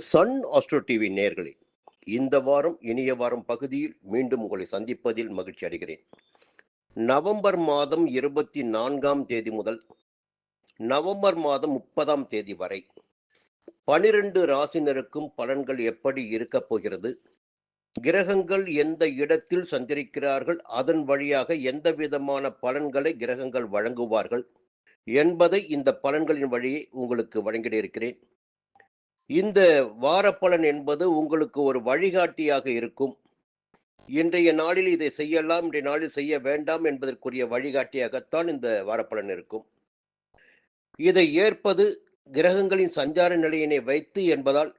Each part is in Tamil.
சன் ஆஸ்ட்ரோ டிவி நேயர்களே, இந்த வாரம் இனிய வாரம் பகுதியில் மீண்டும் உங்களை சந்திப்பதில் மகிழ்ச்சி அடைகிறேன். நவம்பர் மாதம் 24ஆம் தேதி முதல் நவம்பர் மாதம் 30ஆம் தேதி வரை 12 ராசினருக்கும் பலன்கள் எப்படி இருக்கப் போகிறது, கிரகங்கள் எந்த இடத்தில் சஞ்சரிக்கிறார்கள், அதன் வழியாக எந்த விதமான பலன்களை கிரகங்கள் வழங்குவார்கள் என்பதை இந்த பலன்களின் வழியே உங்களுக்கு வழங்கிட இருக்கிறேன். இந்த வாரப்பலன் என்பது உங்களுக்கு ஒரு வழிகாட்டியாக இருக்கும். இன்றைய நாளில் இதை செய்யலாம், இன்றைய நாளில் செய்ய வேண்டாம் என்பதற்குரிய வழிகாட்டியாகத்தான் இந்த வாரப்பலன் இருக்கும். இதை ஏற்பது கிரகங்களின் சஞ்சார நிலையினை வைத்து என்பதால்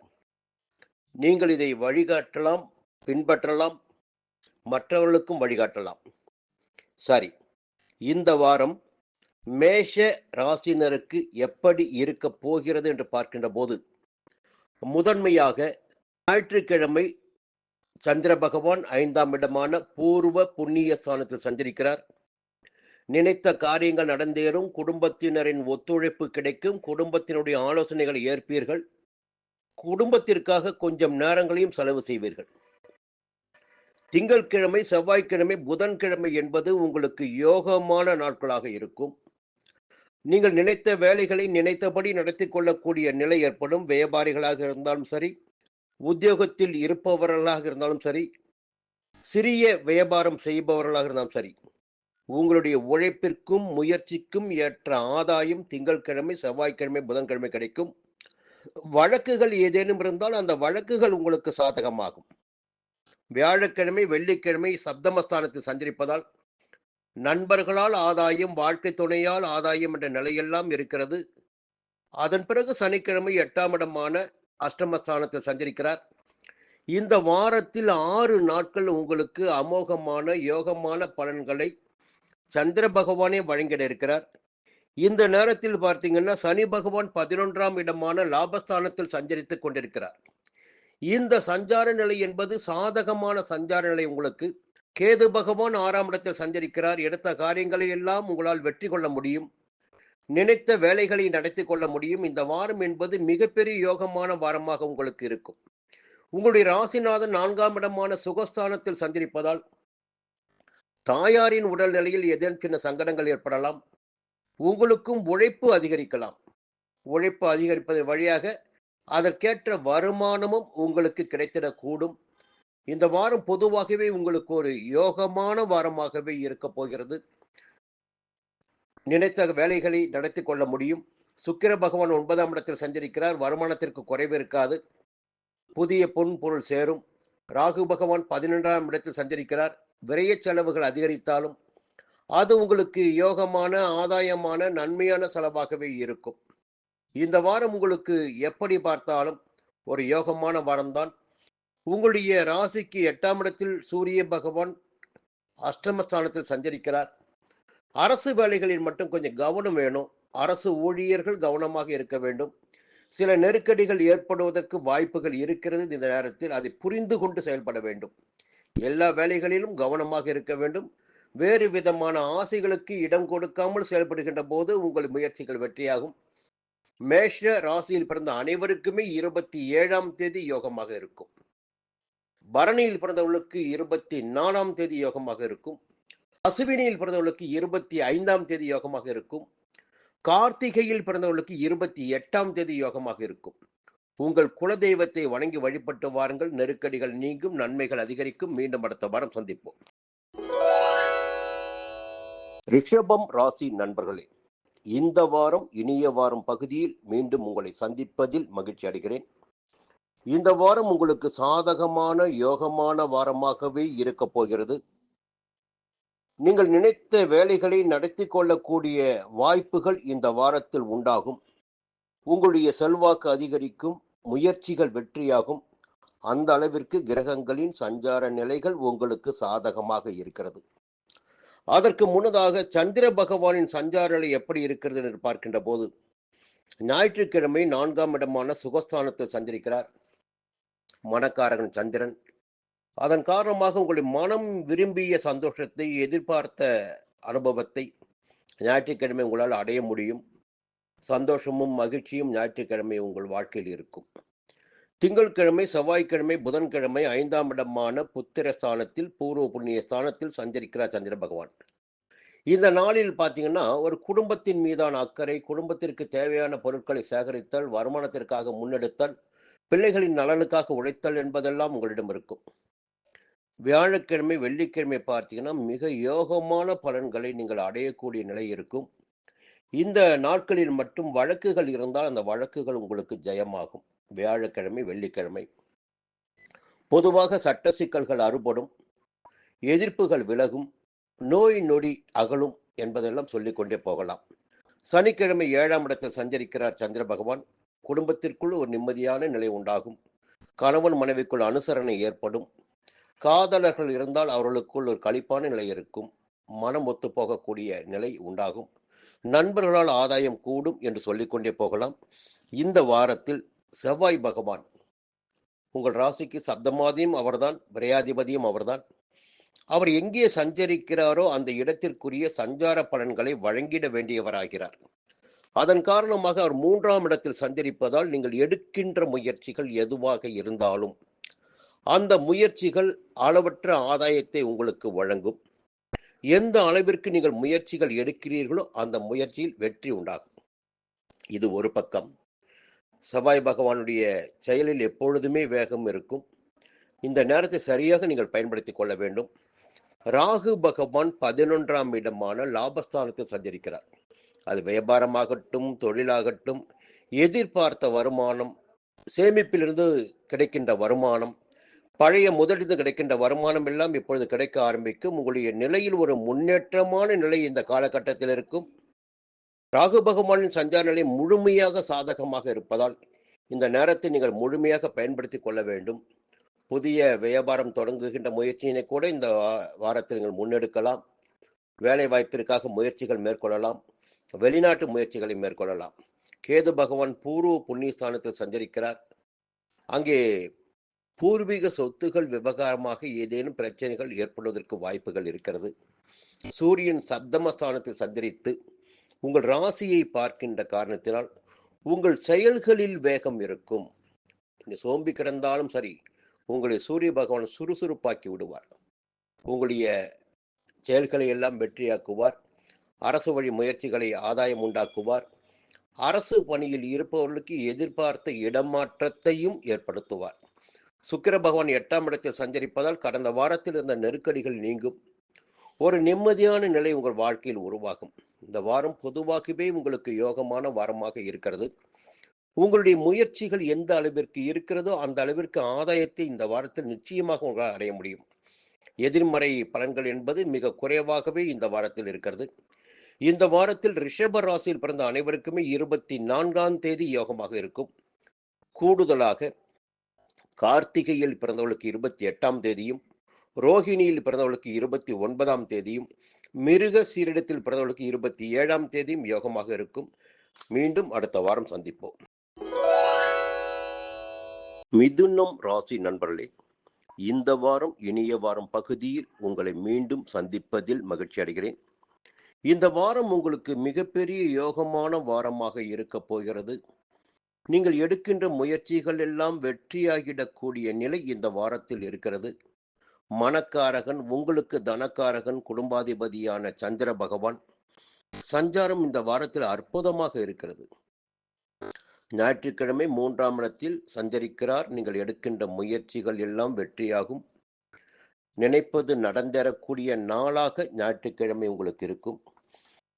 நீங்கள் இதை வழிகாட்டலாம், பின்பற்றலாம், மற்றவர்களுக்கும் வழிகாட்டலாம். சரி, இந்த வாரம் மேஷ ராசினருக்கு எப்படி இருக்க போகிறது என்று பார்க்கின்ற போது, முதன்மையாக ஞாயிற்றுக்கிழமை சந்திர பகவான் 5ஆம் இடமான பூர்வ புண்ணிய ஸ்தானத்தில் சஞ்சரிக்கிறார். நினைத்த காரியங்கள் நடந்தேறும், குடும்பத்தினரின் ஒத்துழைப்பு கிடைக்கும், குடும்பத்தினுடைய ஆலோசனைகளை ஏற்பீர்கள், குடும்பத்திற்காக கொஞ்சம் நேரங்களையும் செலவு செய்வீர்கள். திங்கட்கிழமை, செவ்வாய்க்கிழமை, புதன்கிழமை என்பது உங்களுக்கு யோகமான நாட்களாக இருக்கும். நீங்கள் நினைத்த வேலைகளை நினைத்தபடி நடத்தி கொள்ளக்கூடிய நிலை ஏற்படும். வியாபாரிகளாக இருந்தாலும் சரி, உத்தியோகத்தில் இருப்பவர்களாக இருந்தாலும் சரி, சிறிய வியாபாரம் செய்பவர்களாக இருந்தாலும் சரி, உங்களுடைய உழைப்பிற்கும் முயற்சிக்கும் ஏற்ற ஆதாயம் திங்கட்கிழமை, செவ்வாய்க்கிழமை, புதன்கிழமை கிடைக்கும். வழக்குகள் ஏதேனும் இருந்தால் அந்த வழக்குகள் உங்களுக்கு சாதகமாகும். வியாழக்கிழமை, வெள்ளிக்கிழமை சப்தமஸ்தானத்தில் சஞ்சரிப்பதால் நண்பர்களால் ஆதாயம், வாழ்க்கை துணையால் ஆதாயம் என்ற நிலையெல்லாம் இருக்கிறது. அதன் பிறகு சனிக்கிழமை 8ஆம் இடமான அஷ்டமஸ்தானத்தில் சஞ்சரிக்கிறார். இந்த வாரத்தில் 6 நாட்கள் உங்களுக்கு அமோகமான யோகமான பலன்களை சந்திர பகவானே வழங்கிட இருக்கிறார். இந்த நேரத்தில் பார்த்தீங்கன்னா சனி பகவான் 11ஆம் இடமான லாபஸ்தானத்தில் சஞ்சரித்துக் கொண்டிருக்கிறார். இந்த சஞ்சார நிலை என்பது சாதகமான சஞ்சார நிலை. உங்களுக்கு கேது பகவான் 6ஆம் இடத்தில் சஞ்சரிக்கிறார். எடுத்த காரியங்களை எல்லாம் உங்களால் வெற்றி கொள்ள முடியும், நினைத்த வேலைகளை நடத்தி கொள்ள முடியும். இந்த வாரம் என்பது மிகப்பெரிய யோகமான வாரமாக உங்களுக்கு இருக்கும். உங்களுடைய ராசிநாதன் 4ஆம் இடமான சுகஸ்தானத்தில் சஞ்சரிப்பதால் தாயாரின் உடல்நிலையில் ஏதேனும் சின்ன சங்கடங்கள் ஏற்படலாம். உங்களுக்கும் உழைப்பு அதிகரிக்கலாம். உழைப்பு அதிகரிப்பதன் வழியாக அதற்கேற்ற வருமானமும் உங்களுக்கு கிடைத்திடக்கூடும். இந்த வாரம் பொதுவாகவே உங்களுக்கு ஒரு யோகமான வாரமாகவே இருக்க போகிறது. நினைத்த வேலைகளை நடத்தி கொள்ள முடியும். சுக்கிர பகவான் 9ஆம் இடத்தில் சஞ்சரிக்கிறார். வருமானத்திற்கு குறைவு இருக்காது. புதிய பொன் பொருள் சேரும். ராகு பகவான் 11ஆம் இடத்தில் சஞ்சரிக்கிறார். விரைய செலவுகள் அதிகரித்தாலும் அது உங்களுக்கு யோகமான, ஆதாயமான, நன்மையான செலவாகவே இருக்கும். இந்த வாரம் உங்களுக்கு எப்படி பார்த்தாலும் ஒரு யோகமான வாரம்தான். உங்களுடைய ராசிக்கு 8ஆம் இடத்தில் சூரிய பகவான் அஷ்டமஸ்தானத்தில் சஞ்சரிக்கிறார். அரசு வேலைகளில் மட்டும் கொஞ்சம் கவனம் வேணும். அரசு ஊழியர்கள் கவனமாக இருக்க வேண்டும். சில நெருக்கடிகள் ஏற்படுவதற்கு வாய்ப்புகள் இருக்கிறது. இந்த நேரத்தில் அதை புரிந்து கொண்டு செயல்பட வேண்டும். எல்லா வேலைகளிலும் கவனமாக இருக்க வேண்டும். வேறு விதமான ஆசைகளுக்கு இடம் கொடுக்காமல் செயல்படுகின்ற போது உங்கள் முயற்சிகள் வெற்றியாகும். மேஷ ராசியில் பிறந்த அனைவருக்குமே 27ஆம் தேதி யோகமாக இருக்கும். பரணியில் பிறந்தவர்களுக்கு 24ஆம் தேதி யோகமாக இருக்கும். அசுவினியில் பிறந்தவர்களுக்கு 25ஆம் தேதி யோகமாக இருக்கும். கார்த்திகையில் பிறந்தவர்களுக்கு 28ஆம் தேதி யோகமாக இருக்கும். உங்கள் குலதெய்வத்தை வணங்கி வழிபட்டு வாருங்கள். நெருக்கடிகள் நீங்கும், நன்மைகள் அதிகரிக்கும். மீண்டும் அடுத்த வாரம் சந்திப்போம். ரிஷபம் ராசி நண்பர்களே, இந்த வாரம் இனிய வாரம் பகுதியில் மீண்டும் உங்களை சந்திப்பதில் மகிழ்ச்சி அடைகிறேன். இந்த வாரம் உங்களுக்கு சாதகமான யோகமான வாரமாகவே இருக்க போகிறது. நீங்கள் நினைத்த வேலைகளை நடத்தி கொள்ளக்கூடிய வாய்ப்புகள் இந்த வாரத்தில் உண்டாகும். உங்களுடைய செல்வாக்கு அதிகரிக்கும், முயற்சிகள் வெற்றியாகும். அந்த அளவிற்கு கிரகங்களின் சஞ்சார நிலைகள் உங்களுக்கு சாதகமாக இருக்கிறது. அதற்கு முன்னதாக சந்திர பகவானின் சஞ்சார நிலை எப்படி இருக்கிறது என்று பார்க்கின்ற போது, ஞாயிற்றுக்கிழமை 4ஆம் இடமான சுகஸ்தானத்தில் சஞ்சரிக்கிறார் மனக்காரகன் சந்திரன். அதன் காரணமாக உங்களுடைய மனம் விரும்பிய சந்தோஷத்தை, எதிர்பார்த்த அனுபவத்தை ஞாயிற்றுக்கிழமை உங்களால் அடைய முடியும். சந்தோஷமும் மகிழ்ச்சியும் ஞாயிற்றுக்கிழமை உங்கள் வாழ்க்கையில் இருக்கும். திங்கட்கிழமை, செவ்வாய்க்கிழமை, புதன்கிழமை 5ஆம் இடமான புத்திர ஸ்தானத்தில், பூர்வ புண்ணிய ஸ்தானத்தில் சஞ்சரிக்கிறார் சந்திர பகவான். இந்த நாளில் பார்த்தீங்கன்னா, ஒரு குடும்பத்தின் மீதான அக்கறை, குடும்பத்திற்கு தேவையான பொருட்களை சேகரித்தல், வருமானத்திற்காக முன்னெடுத்தல், பிள்ளைகளின் நலனுக்காக உழைத்தல் என்பதெல்லாம் உங்களிடம் இருக்கும். வியாழக்கிழமை, வெள்ளிக்கிழமை பார்த்தீங்கன்னா, மிக யோகமான பலன்களை நீங்கள் அடையக்கூடிய நிலை இருக்கும். இந்த நாட்களில் மட்டும் வழக்குகள் இருந்தால், அந்த வழக்குகள் உங்களுக்கு ஜெயமாகும். வியாழக்கிழமை, வெள்ளிக்கிழமை. பொதுவாக சட்ட சிக்கல்கள் அறுபடும், எதிர்ப்புகள் விலகும், நோய் நொடி அகலும் என்பதெல்லாம் சொல்லிக்கொண்டே போகலாம். சனிக்கிழமை 7ஆம் இடத்தில் சஞ்சரிக்கிறார் சந்திர பகவான். குடும்பத்திற்குள் ஒரு நிம்மதியான நிலை உண்டாகும். கணவன் மனைவிக்குள் அனுசரணை ஏற்படும். காதலர்கள் இருந்தால் அவர்களுக்குள் ஒரு களிப்பான நிலை இருக்கும். மனம் ஒத்து போகக்கூடிய நிலை உண்டாகும். நண்பர்களால் ஆதாயம் கூடும் என்று சொல்லிக்கொண்டே போகலாம். இந்த வாரத்தில் செவ்வாய் பகவான் உங்கள் ராசிக்கு சப்தமாதியும் அவர்தான், விரையாதிபதியும் அவர்தான். அவர் எங்கே சஞ்சரிக்கிறாரோ அந்த இடத்திற்குரிய சஞ்சார பலன்களை வழங்கிட வேண்டியவராகிறார். அதன் காரணமாக அவர் 3ஆம் இடத்தில் சஞ்சரிப்பதால் நீங்கள் எடுக்கின்ற முயற்சிகள் எதுவாக இருந்தாலும் அந்த முயற்சிகள் அளவற்ற ஆதாயத்தை உங்களுக்கு வழங்கும். எந்த அளவிற்கு நீங்கள் முயற்சிகள் எடுக்கிறீர்களோ அந்த முயற்சியில் வெற்றி உண்டாகும். இது ஒரு பக்கம். செவ்வாய் பகவானுடைய செயலில் எப்பொழுதுமே வேகம் இருக்கும். இந்த நேரத்தை சரியாக நீங்கள் பயன்படுத்திக் கொள்ள வேண்டும். ராகு பகவான் 11ஆம் இடமான லாபஸ்தானத்தில் சஞ்சரிக்கிறார். அது வியாபாரமாகட்டும், தொழிலாகட்டும், எதிர்பார்த்த வருமானம், சேமிப்பிலிருந்து கிடைக்கின்ற வருமானம், பழைய முதலீடு கிடைக்கின்ற வருமானம் எல்லாம் இப்பொழுது கிடைக்க ஆரம்பிக்கும். உங்களுடைய நிலையில் ஒரு முன்னேற்றமான நிலை இந்த காலகட்டத்தில் இருக்கும். ராகு பகவானின் சஞ்சார நிலை முழுமையாக சாதகமாக இருப்பதால் இந்த நேரத்தை நீங்கள் முழுமையாக பயன்படுத்தி கொள்ள வேண்டும். புதிய வியாபாரம் தொடங்குகின்ற முயற்சியினை கூட இந்த வாரத்தில் நீங்கள் முன்னெடுக்கலாம். வேலை வாய்ப்பிற்காக முயற்சிகள் மேற்கொள்ளலாம். வெளிநாட்டு முயற்சிகளை மேற்கொள்ளலாம். கேது பகவான் பூர்வ புண்ணிய ஸ்தானத்தில் சஞ்சரிக்கிறார். அங்கே பூர்வீக சொத்துகள் விவகாரமாக ஏதேனும் பிரச்சனைகள் ஏற்படுவதற்கு வாய்ப்புகள் இருக்கிறது. சூரியன் சப்தமஸ்தானத்தில் சஞ்சரித்து உங்கள் ராசியை பார்க்கின்ற காரணத்தினால் உங்கள் செயல்களில் வேகம் இருக்கும். சோம்பி கிடந்தாலும் சரி, உங்களை சூரிய பகவான் சுறுசுறுப்பாக்கி விடுவார். உங்களுடைய செயல்களை எல்லாம் வெற்றியாக்குவார். அரசு வழி முயற்சிகளை ஆதாயம் உண்டாக்குவார். அரசு பணியில் இருப்பவர்களுக்கு எதிர்பார்த்த இடமாற்றத்தையும் ஏற்படுத்துவார். சுக்கிர பகவான் 8ஆம் இடத்தில் சஞ்சரிப்பதால் கடந்த வாரத்தில் இருந்த நெருக்கடிகள் நீங்கும். ஒரு நிம்மதியான நிலை உங்கள் வாழ்க்கையில் உருவாகும். இந்த வாரம் பொதுவாகவே உங்களுக்கு யோகமான வாரமாக இருக்கிறது. உங்களுடைய முயற்சிகள் எந்த அளவிற்கு இருக்கிறதோ அந்த அளவிற்கு ஆதாயத்தை இந்த வாரத்தில் நிச்சயமாக உங்களால் அடைய முடியும். எதிர்மறை பலன்கள் என்பது மிக குறைவாகவே இந்த வாரத்தில் இருக்கிறது. இந்த வாரத்தில் ரிஷப ராசியில் பிறந்த அனைவருக்குமே 24ஆம் தேதி யோகமாக இருக்கும். கூடுதலாக கார்த்திகையில் பிறந்தவர்களுக்கு 28ஆம் தேதியும், ரோஹிணியில் பிறந்தவர்களுக்கு 29ஆம் தேதியும், மிருக சீரிடத்தில் பிறந்தவர்களுக்கு 27ஆம் தேதியும் யோகமாக இருக்கும். மீண்டும் அடுத்த வாரம் சந்திப்போம். மிதுனம் ராசி நண்பர்களே, இந்த வாரம் இனிய வாரம் பகுதியில் உங்களை மீண்டும் சந்திப்பதில் மகிழ்ச்சி அடைகிறேன். இந்த வாரம் உங்களுக்கு மிகப்பெரிய யோகமான வாரமாக இருக்க போகிறது. நீங்கள் எடுக்கின்ற முயற்சிகள் எல்லாம் வெற்றியாகிடக்கூடிய நிலை இந்த வாரத்தில் இருக்கிறது. மனக்காரகன், உங்களுக்கு தனக்காரகன், குடும்பாதிபதியான சந்திர பகவான் சஞ்சாரம் இந்த வாரத்தில் அற்புதமாக இருக்கிறது. ஞாயிற்றுக்கிழமை 3ஆம் இடத்தில் சஞ்சரிக்கிறார். நீங்கள் எடுக்கின்ற முயற்சிகள் எல்லாம் வெற்றியாகும். நினைப்பது நடந்தேறக்கூடிய நாளாக ஞாயிற்றுக்கிழமை உங்களுக்கு இருக்கும்.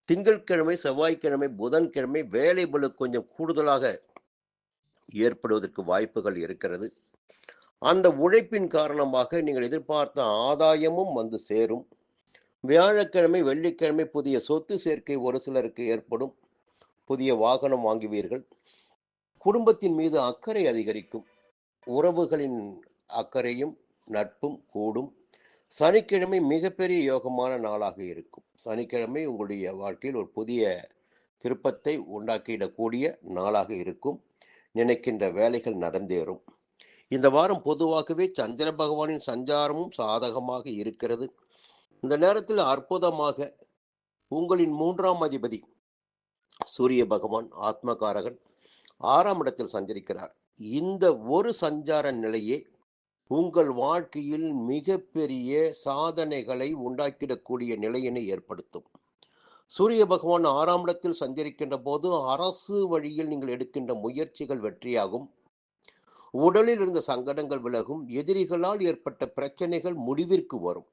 திங்கட்கிழமை, செவ்வாய்க்கிழமை, புதன்கிழமை வேலை பளு கொஞ்சம் கூடுதலாக ஏற்படுவதற்கு வாய்ப்புகள் இருக்கிறது. அந்த உழைப்பின் காரணமாக நீங்கள் எதிர்பார்த்த ஆதாயமும் வந்து சேரும். வியாழக்கிழமை, வெள்ளிக்கிழமை புதிய சொத்து சேர்க்கை ஒரு சிலருக்கு ஏற்படும். புதிய வாகனம் வாங்குவீர்கள். குடும்பத்தின் மீது அக்கறை அதிகரிக்கும். உறவுகளின் அக்கறையும் நட்பும் கூடும். சனிக்கிழமை மிகப்பெரிய யோகமான நாளாக இருக்கும். சனிக்கிழமை உங்களுடைய வாழ்க்கையில் ஒரு புதிய திருப்பத்தை உண்டாக்கிடக்கூடிய நாளாக இருக்கும். நினைக்கின்ற வேலைகள் நடந்தேறும். இந்த வாரம் பொதுவாகவே சந்திர பகவானின் சஞ்சாரமும் சாதகமாக இருக்கிறது. இந்த நேரத்தில் அற்புதமாக உங்களின் 3ஆம் அதிபதி சூரிய பகவான் ஆத்மகாரகன் 6ஆம் இடத்தில் சஞ்சரிக்கிறார். இந்த ஒரு சஞ்சார நிலையே உங்கள் வாழ்க்கையில் மிகப்பெரிய சாதனைகளை உண்டாக்கிடக்கூடிய நிலையினை ஏற்படுத்தும். சூரிய பகவான் 6ஆம் இடத்தில் சஞ்சரிக்கின்ற போது அரசு வழியில் நீங்கள் எடுக்கின்ற முயற்சிகள் வெற்றியாகும். உடலில் இருந்த சங்கடங்கள் விலகும். எதிரிகளால் ஏற்பட்ட பிரச்சனைகள் முடிவிற்கு வரும்.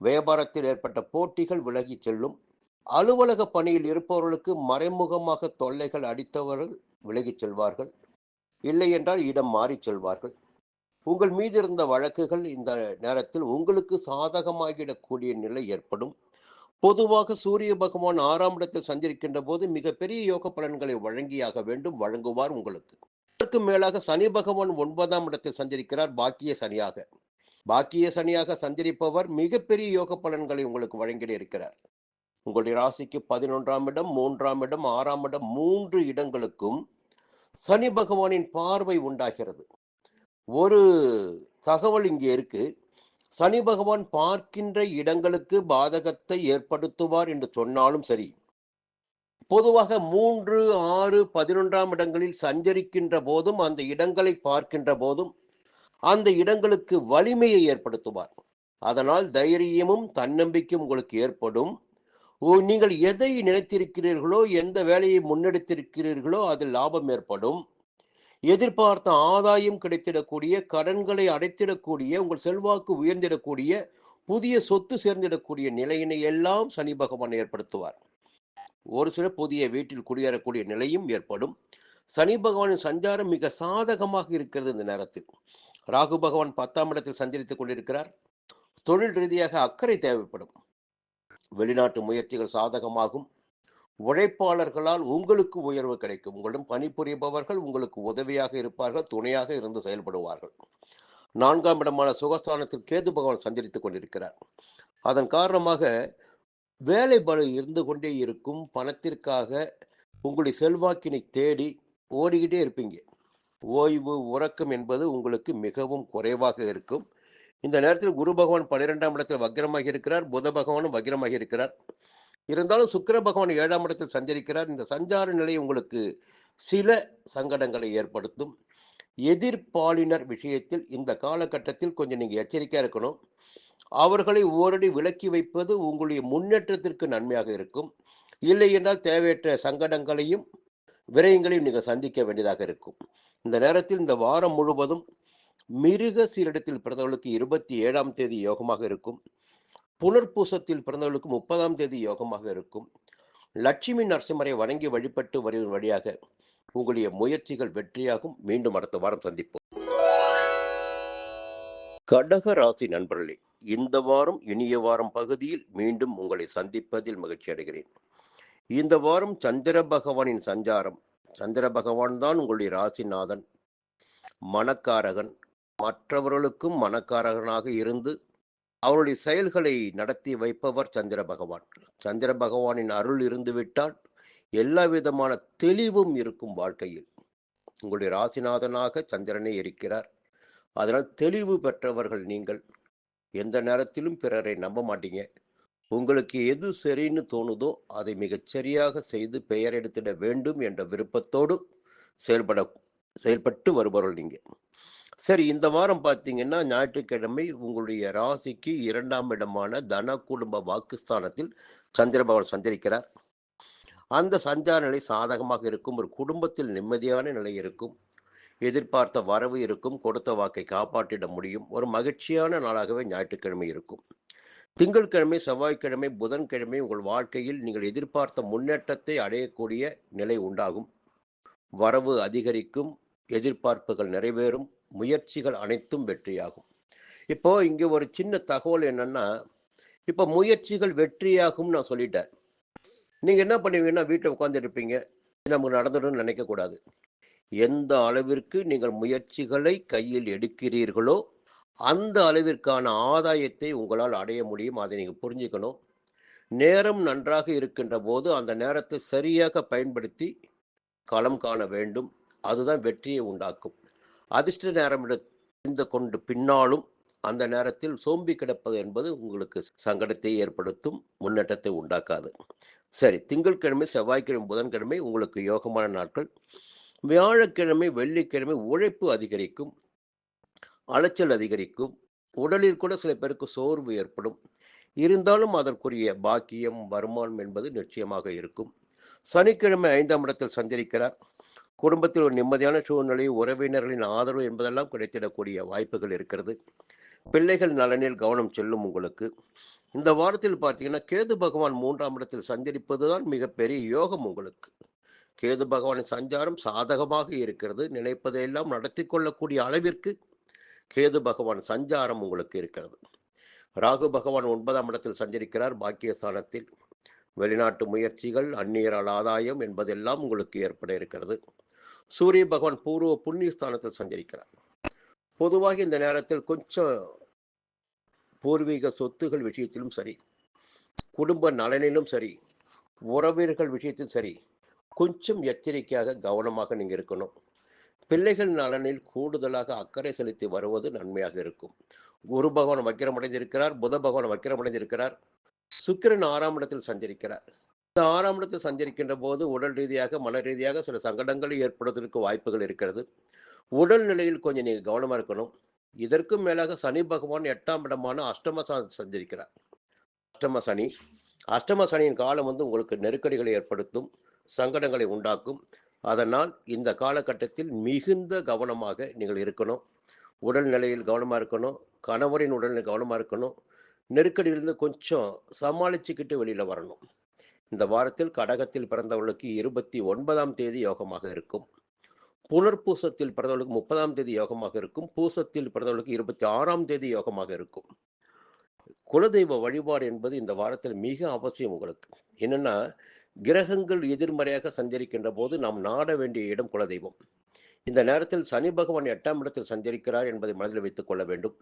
வியாபாரத்தில் ஏற்பட்ட போட்டிகள் விலகிச் செல்லும். அலுவலக பணியில் இருப்பவர்களுக்கு மறைமுகமாக தொல்லைகள் அடித்தவர்கள் விலகிச் செல்வார்கள். இல்லை என்றால் இடம் மாறிச் செல்வார்கள். உங்கள் மீது இருந்த வழக்குகள் இந்த நேரத்தில் உங்களுக்கு சாதகமாகிடக்கூடிய நிலை ஏற்படும். பொதுவாக சூரிய பகவான் 6ஆம் இடத்தில் சஞ்சரிக்கின்ற போது மிகப்பெரிய யோக பலன்களை வழங்கியாக வேண்டும், வழங்குவார் உங்களுக்கு. அதற்கு மேலாக சனி பகவான் 9ஆம் இடத்தில் சஞ்சரிக்கிறார், பாக்கிய சனியாக. பாக்கிய சனியாக சஞ்சரிப்பவர் மிகப்பெரிய யோக பலன்களை உங்களுக்கு வழங்கிட இருக்கிறார். உங்களுடைய ராசிக்கு 11ஆம் இடம், 3ஆம் இடம், 6ஆம் இடம், 3 இடங்களுக்கும் சனி பகவானின் பார்வை உண்டாகிறது. ஒரு தகவல் இங்கே இருக்கு. சனி பகவான் பார்க்கின்ற இடங்களுக்கு பாதகத்தை ஏற்படுத்துவார் என்று சொன்னாலும் சரி, பொதுவாக 3, 6, 11ஆம் இடங்களில் சஞ்சரிக்கின்ற போதும் அந்த இடங்களை பார்க்கின்ற போதும் அந்த இடங்களுக்கு வலிமையை ஏற்படுத்துவார். அதனால் தைரியமும் தன்னம்பிக்கையும் உங்களுக்கு ஏற்படும். நீங்கள் எதை நினைத்திருக்கிறீர்களோ, எந்த வேலையை முன்னெடுத்திருக்கிறீர்களோ அதில் லாபம் ஏற்படும். எதிர்பார்த்த ஆதாயம் கிடைத்திடக்கூடிய, கடன்களை அடைத்திடக்கூடிய, உங்கள் செல்வாக்கு உயர்ந்திடக்கூடிய, புதிய சொத்து சேர்ந்திடக்கூடிய நிலையினை எல்லாம் சனி பகவான் ஏற்படுத்துவார். ஒரு சில புதிய வீட்டில் குடியேறக்கூடிய நிலையும் ஏற்படும். சனி பகவானின் சஞ்சாரம் மிக சாதகமாக இருக்கிறது இந்த நேரத்தில். ராகு பகவான் 10ஆம் இடத்தில் சஞ்சரித்துக் கொண்டிருக்கிறார். தொழில் ரீதியாக அக்கறை தேவைப்படும். வெளிநாட்டு முயற்சிகள் சாதகமாகும். உழைப்பாளர்களால் உங்களுக்கு உயர்வு கிடைக்கும். உங்களிடம் பணிபுரிபவர்கள் உங்களுக்கு உதவியாக இருப்பார்கள், துணையாக இருந்து செயல்படுவார்கள். 4ஆம் இடமான சுகஸ்தானத்தில் கேது பகவான் சஞ்சரித்துக் கொண்டிருக்கிறார். அதன் காரணமாக வேலை பளு இருந்து கொண்டே இருக்கும். பணத்திற்காக உங்களுடைய செல்வாக்கினை தேடி ஓடிக்கிட்டே இருப்பீங்க. ஓய்வு உறக்கம் என்பது உங்களுக்கு மிகவும் குறைவாக இருக்கும். இந்த நேரத்தில் குரு பகவான் 12ஆம் இடத்தில் வக்ரமாக இருக்கிறார். புத பகவானும் வக்ரமாக இருக்கிறார். இருந்தாலும் சுக்கிர பகவான் 7ஆம் இடத்தில் சஞ்சரிக்கிறார். இந்த சஞ்சார நிலை உங்களுக்கு சில சங்கடங்களை ஏற்படுத்தும். எதிர்ப்பாளினர் விஷயத்தில் இந்த காலகட்டத்தில் கொஞ்சம் நீங்க எச்சரிக்கையா இருக்கணும். அவர்களை ஓரடி விலக்கி வைப்பது உங்களுடைய முன்னேற்றத்திற்கு நன்மையாக இருக்கும். இல்லை என்றால் தேவையற்ற சங்கடங்களையும் விரயங்களையும் நீங்கள் சந்திக்க வேண்டியதாக இருக்கும். இந்த நேரத்தில் இந்த வாரம் முழுவதும் மிருக சீரிடத்தில் பிறந்தவர்களுக்கு 27ஆம் தேதி யோகமாக இருக்கும். புனர்பூசத்தில் பிறந்தவர்களுக்கு 30ஆம் தேதி யோகமாக இருக்கும். லட்சுமி நரசிம்மரை வணங்கி வழிபட்டு வருவதன் வழியாக உங்களுடைய முயற்சிகள் வெற்றியாகும். மீண்டும் அடுத்த வாரம் சந்திப்போம். கடக ராசி நண்பர்களே, இந்த வாரம் இனிய வாரம் பகுதியில் மீண்டும் உங்களை சந்திப்பதில் மகிழ்ச்சி அடைகிறேன். இந்த வாரம் சந்திர பகவானின் சஞ்சாரம். சந்திர பகவான் தான் உங்களுடைய ராசிநாதன், மனக்காரகன். மற்றவர்களுக்கும் மனக்காரகனாக இருந்து அவருடைய செயல்களை நடத்தி வைப்பவர் சந்திர பகவான். சந்திர பகவானின் அருள் இருந்துவிட்டால் எல்லா விதமான தெளிவும் இருக்கும் வாழ்க்கையில். உங்களுடைய ராசிநாதனாக சந்திரனே இருக்கிறார். அதனால் தெளிவு பெற்றவர்கள் நீங்கள். எந்த நேரத்திலும் பிறரை நம்ப மாட்டீங்க. உங்களுக்கு எது சரின்னு தோணுதோ அதை மிகச் சரியாக செய்து பெயர் எடுத்திட வேண்டும் என்ற விருப்பத்தோடு செயல்பட்டு வருபவர்கள் நீங்க. சரி, இந்த வாரம் பார்த்தீங்கன்னா ஞாயிற்றுக்கிழமை உங்களுடைய ராசிக்கு 2ஆம் இடமான தன குடும்ப வாக்குஸ்தானத்தில் சந்திர பகவான் சஞ்சரிக்கிறார். அந்த சஞ்சார நிலை சாதகமாக இருக்கும். ஒரு குடும்பத்தில் நிம்மதியான நிலை இருக்கும். எதிர்பார்த்த வரவு இருக்கும். கொடுத்த வாக்கை காப்பாற்றிட முடியும். ஒரு மகிழ்ச்சியான நாளாகவே ஞாயிற்றுக்கிழமை இருக்கும். திங்கட்கிழமை, செவ்வாய்க்கிழமை, புதன்கிழமை உங்கள் வாழ்க்கையில் நீங்கள் எதிர்பார்த்த முன்னேற்றத்தை அடையக்கூடிய நிலை உண்டாகும். வரவு அதிகரிக்கும். எதிர்பார்ப்புகள் நிறைவேறும். முயற்சிகள் அனைத்தும் வெற்றியாகும். இப்போ இங்க ஒரு சின்ன தகவல் என்னன்னா, இப்போ முயற்சிகள் வெற்றியாகும் நான் சொல்லிட்டேன். நீங்க என்ன பண்ணுவீங்கன்னா வீட்டில் உட்கார்ந்து இருப்பீங்க. நமக்கு நடந்துடும் நினைக்க கூடாது. எந்த அளவிற்கு நீங்கள் முயற்சிகளை கையில் எடுக்கிறீர்களோ அந்த அளவிற்கான ஆதாயத்தை உங்களால் அடைய முடியும். அதை நீங்க புரிஞ்சுக்கணும். நேரம் நன்றாக இருக்கின்ற போது அந்த நேரத்தை சரியாக பயன்படுத்தி களம் காண வேண்டும். அதுதான் வெற்றியை உண்டாக்கும். அதிர்ஷ்ட நேரம் தெரிந்து கொண்டு பின்னாலும் அந்த நேரத்தில் சோம்பி கிடப்பது என்பது உங்களுக்கு சங்கடத்தை ஏற்படுத்தும், முன்னேற்றத்தை உண்டாக்காது. சரி, திங்கட்கிழமை, செவ்வாய்க்கிழமை, புதன்கிழமை உங்களுக்கு யோகமான நாட்கள். வியாழக்கிழமை வெள்ளிக்கிழமை உழைப்பு அதிகரிக்கும், அலைச்சல் அதிகரிக்கும், உடலில் கூட சில பேருக்கு சோர்வு ஏற்படும். இருந்தாலும் அதற்குரிய பாக்கியம் வருமானம் என்பது நிச்சயமாக இருக்கும். சனிக்கிழமை 5ஆம் இடத்தில் சஞ்சரிக்கிறார். குடும்பத்தில் ஒரு நிம்மதியான சூழ்நிலை, உறவினர்களின் ஆதரவு என்பதெல்லாம் கிடைத்திடக்கூடிய வாய்ப்புகள் இருக்கிறது. பிள்ளைகள் நலனில் கவனம் செல்லும் உங்களுக்கு. இந்த வாரத்தில் பார்த்தீங்கன்னா கேது பகவான் 3ஆம் இடத்தில் சஞ்சரிப்பது தான் மிகப்பெரிய யோகம் உங்களுக்கு. கேது பகவானின் சஞ்சாரம் சாதகமாக இருக்கிறது. நினைப்பதையெல்லாம் நடத்தி கொள்ளக்கூடிய அளவிற்கு கேது பகவான் சஞ்சாரம் உங்களுக்கு இருக்கிறது. ராகு பகவான் 9ஆம் இடத்தில் சஞ்சரிக்கிறார் பாக்கியஸ்தானத்தில். வெளிநாட்டு முயற்சிகள், அந்நியரால் ஆதாயம் என்பதெல்லாம் உங்களுக்கு ஏற்பட இருக்கிறது. சூரிய பகவான் பூர்வ புண்ணிய ஸ்தானத்தில் சஞ்சரிக்கிறார். பொதுவாக இந்த நேரத்தில் கொஞ்சம் பூர்வீக சொத்துகள் விஷயத்திலும் சரி, குடும்ப நலனிலும் சரி, உறவினர்கள் விஷயத்திலும் சரி, கொஞ்சம் எச்சரிக்கையாக கவனமாக நீங்க இருக்கணும். பிள்ளைகள் நலனில் கூடுதலாக அக்கறை செலுத்தி வருவது நன்மையாக இருக்கும். குரு பகவான் வக்கிரமடைந்திருக்கிறார், புத பகவான் வக்கிரமடைந்திருக்கிறார், சுக்கிரன் 6ஆம் இடத்தில் சஞ்சரிக்கிறார். இந்த 6ஆம் இடத்தில் சஞ்சரிக்கின்ற போது உடல் ரீதியாக மன ரீதியாக சில சங்கடங்களை ஏற்படுவதற்கு வாய்ப்புகள் இருக்கிறது. உடல் நிலையில் கொஞ்சம் நீங்க கவனமா இருக்கணும். இதற்கும் மேலாக சனி பகவான் 8ஆம் இடமான அஷ்டம சஞ்சரிக்கிறார். அஷ்டம சனி அஷ்டம சனியின் காலம் உங்களுக்கு நெருக்கடிகளை ஏற்படுத்தும், சங்கடங்களை உண்டாக்கும். அதனால் இந்த காலகட்டத்தில் மிகுந்த கவனமாக நீங்கள் இருக்கணும். உடல் நிலையில் கவனமாக இருக்கணும், கணவரின் உடல்நிலை கவனமாக இருக்கணும். நெருக்கடியிலிருந்து கொஞ்சம் சமாளிச்சுக்கிட்டு வெளியில் வரணும். இந்த வாரத்தில் கடகத்தில் பிறந்தவர்களுக்கு 29ஆம் தேதி யோகமாக இருக்கும். புனர்பூசத்தில் பிறந்தவர்களுக்கு 30ஆம் தேதி யோகமாக இருக்கும். பூசத்தில் பிறந்தவர்களுக்கு 26ஆம் தேதி யோகமாக இருக்கும். குலதெய்வ வழிபாடு என்பது இந்த வாரத்தில் மிக அவசியம் உங்களுக்கு. என்னன்னா, கிரகங்கள் எதிர்மறையாக சஞ்சரிக்கின்ற போது நாம் நாட வேண்டிய இடம் குலதெய்வம். இந்த நேரத்தில் சனி பகவான் 8ஆம் இடத்தில் சஞ்சரிக்கிறார் என்பதை மனதில் வைத்துக் கொள்ள வேண்டும்.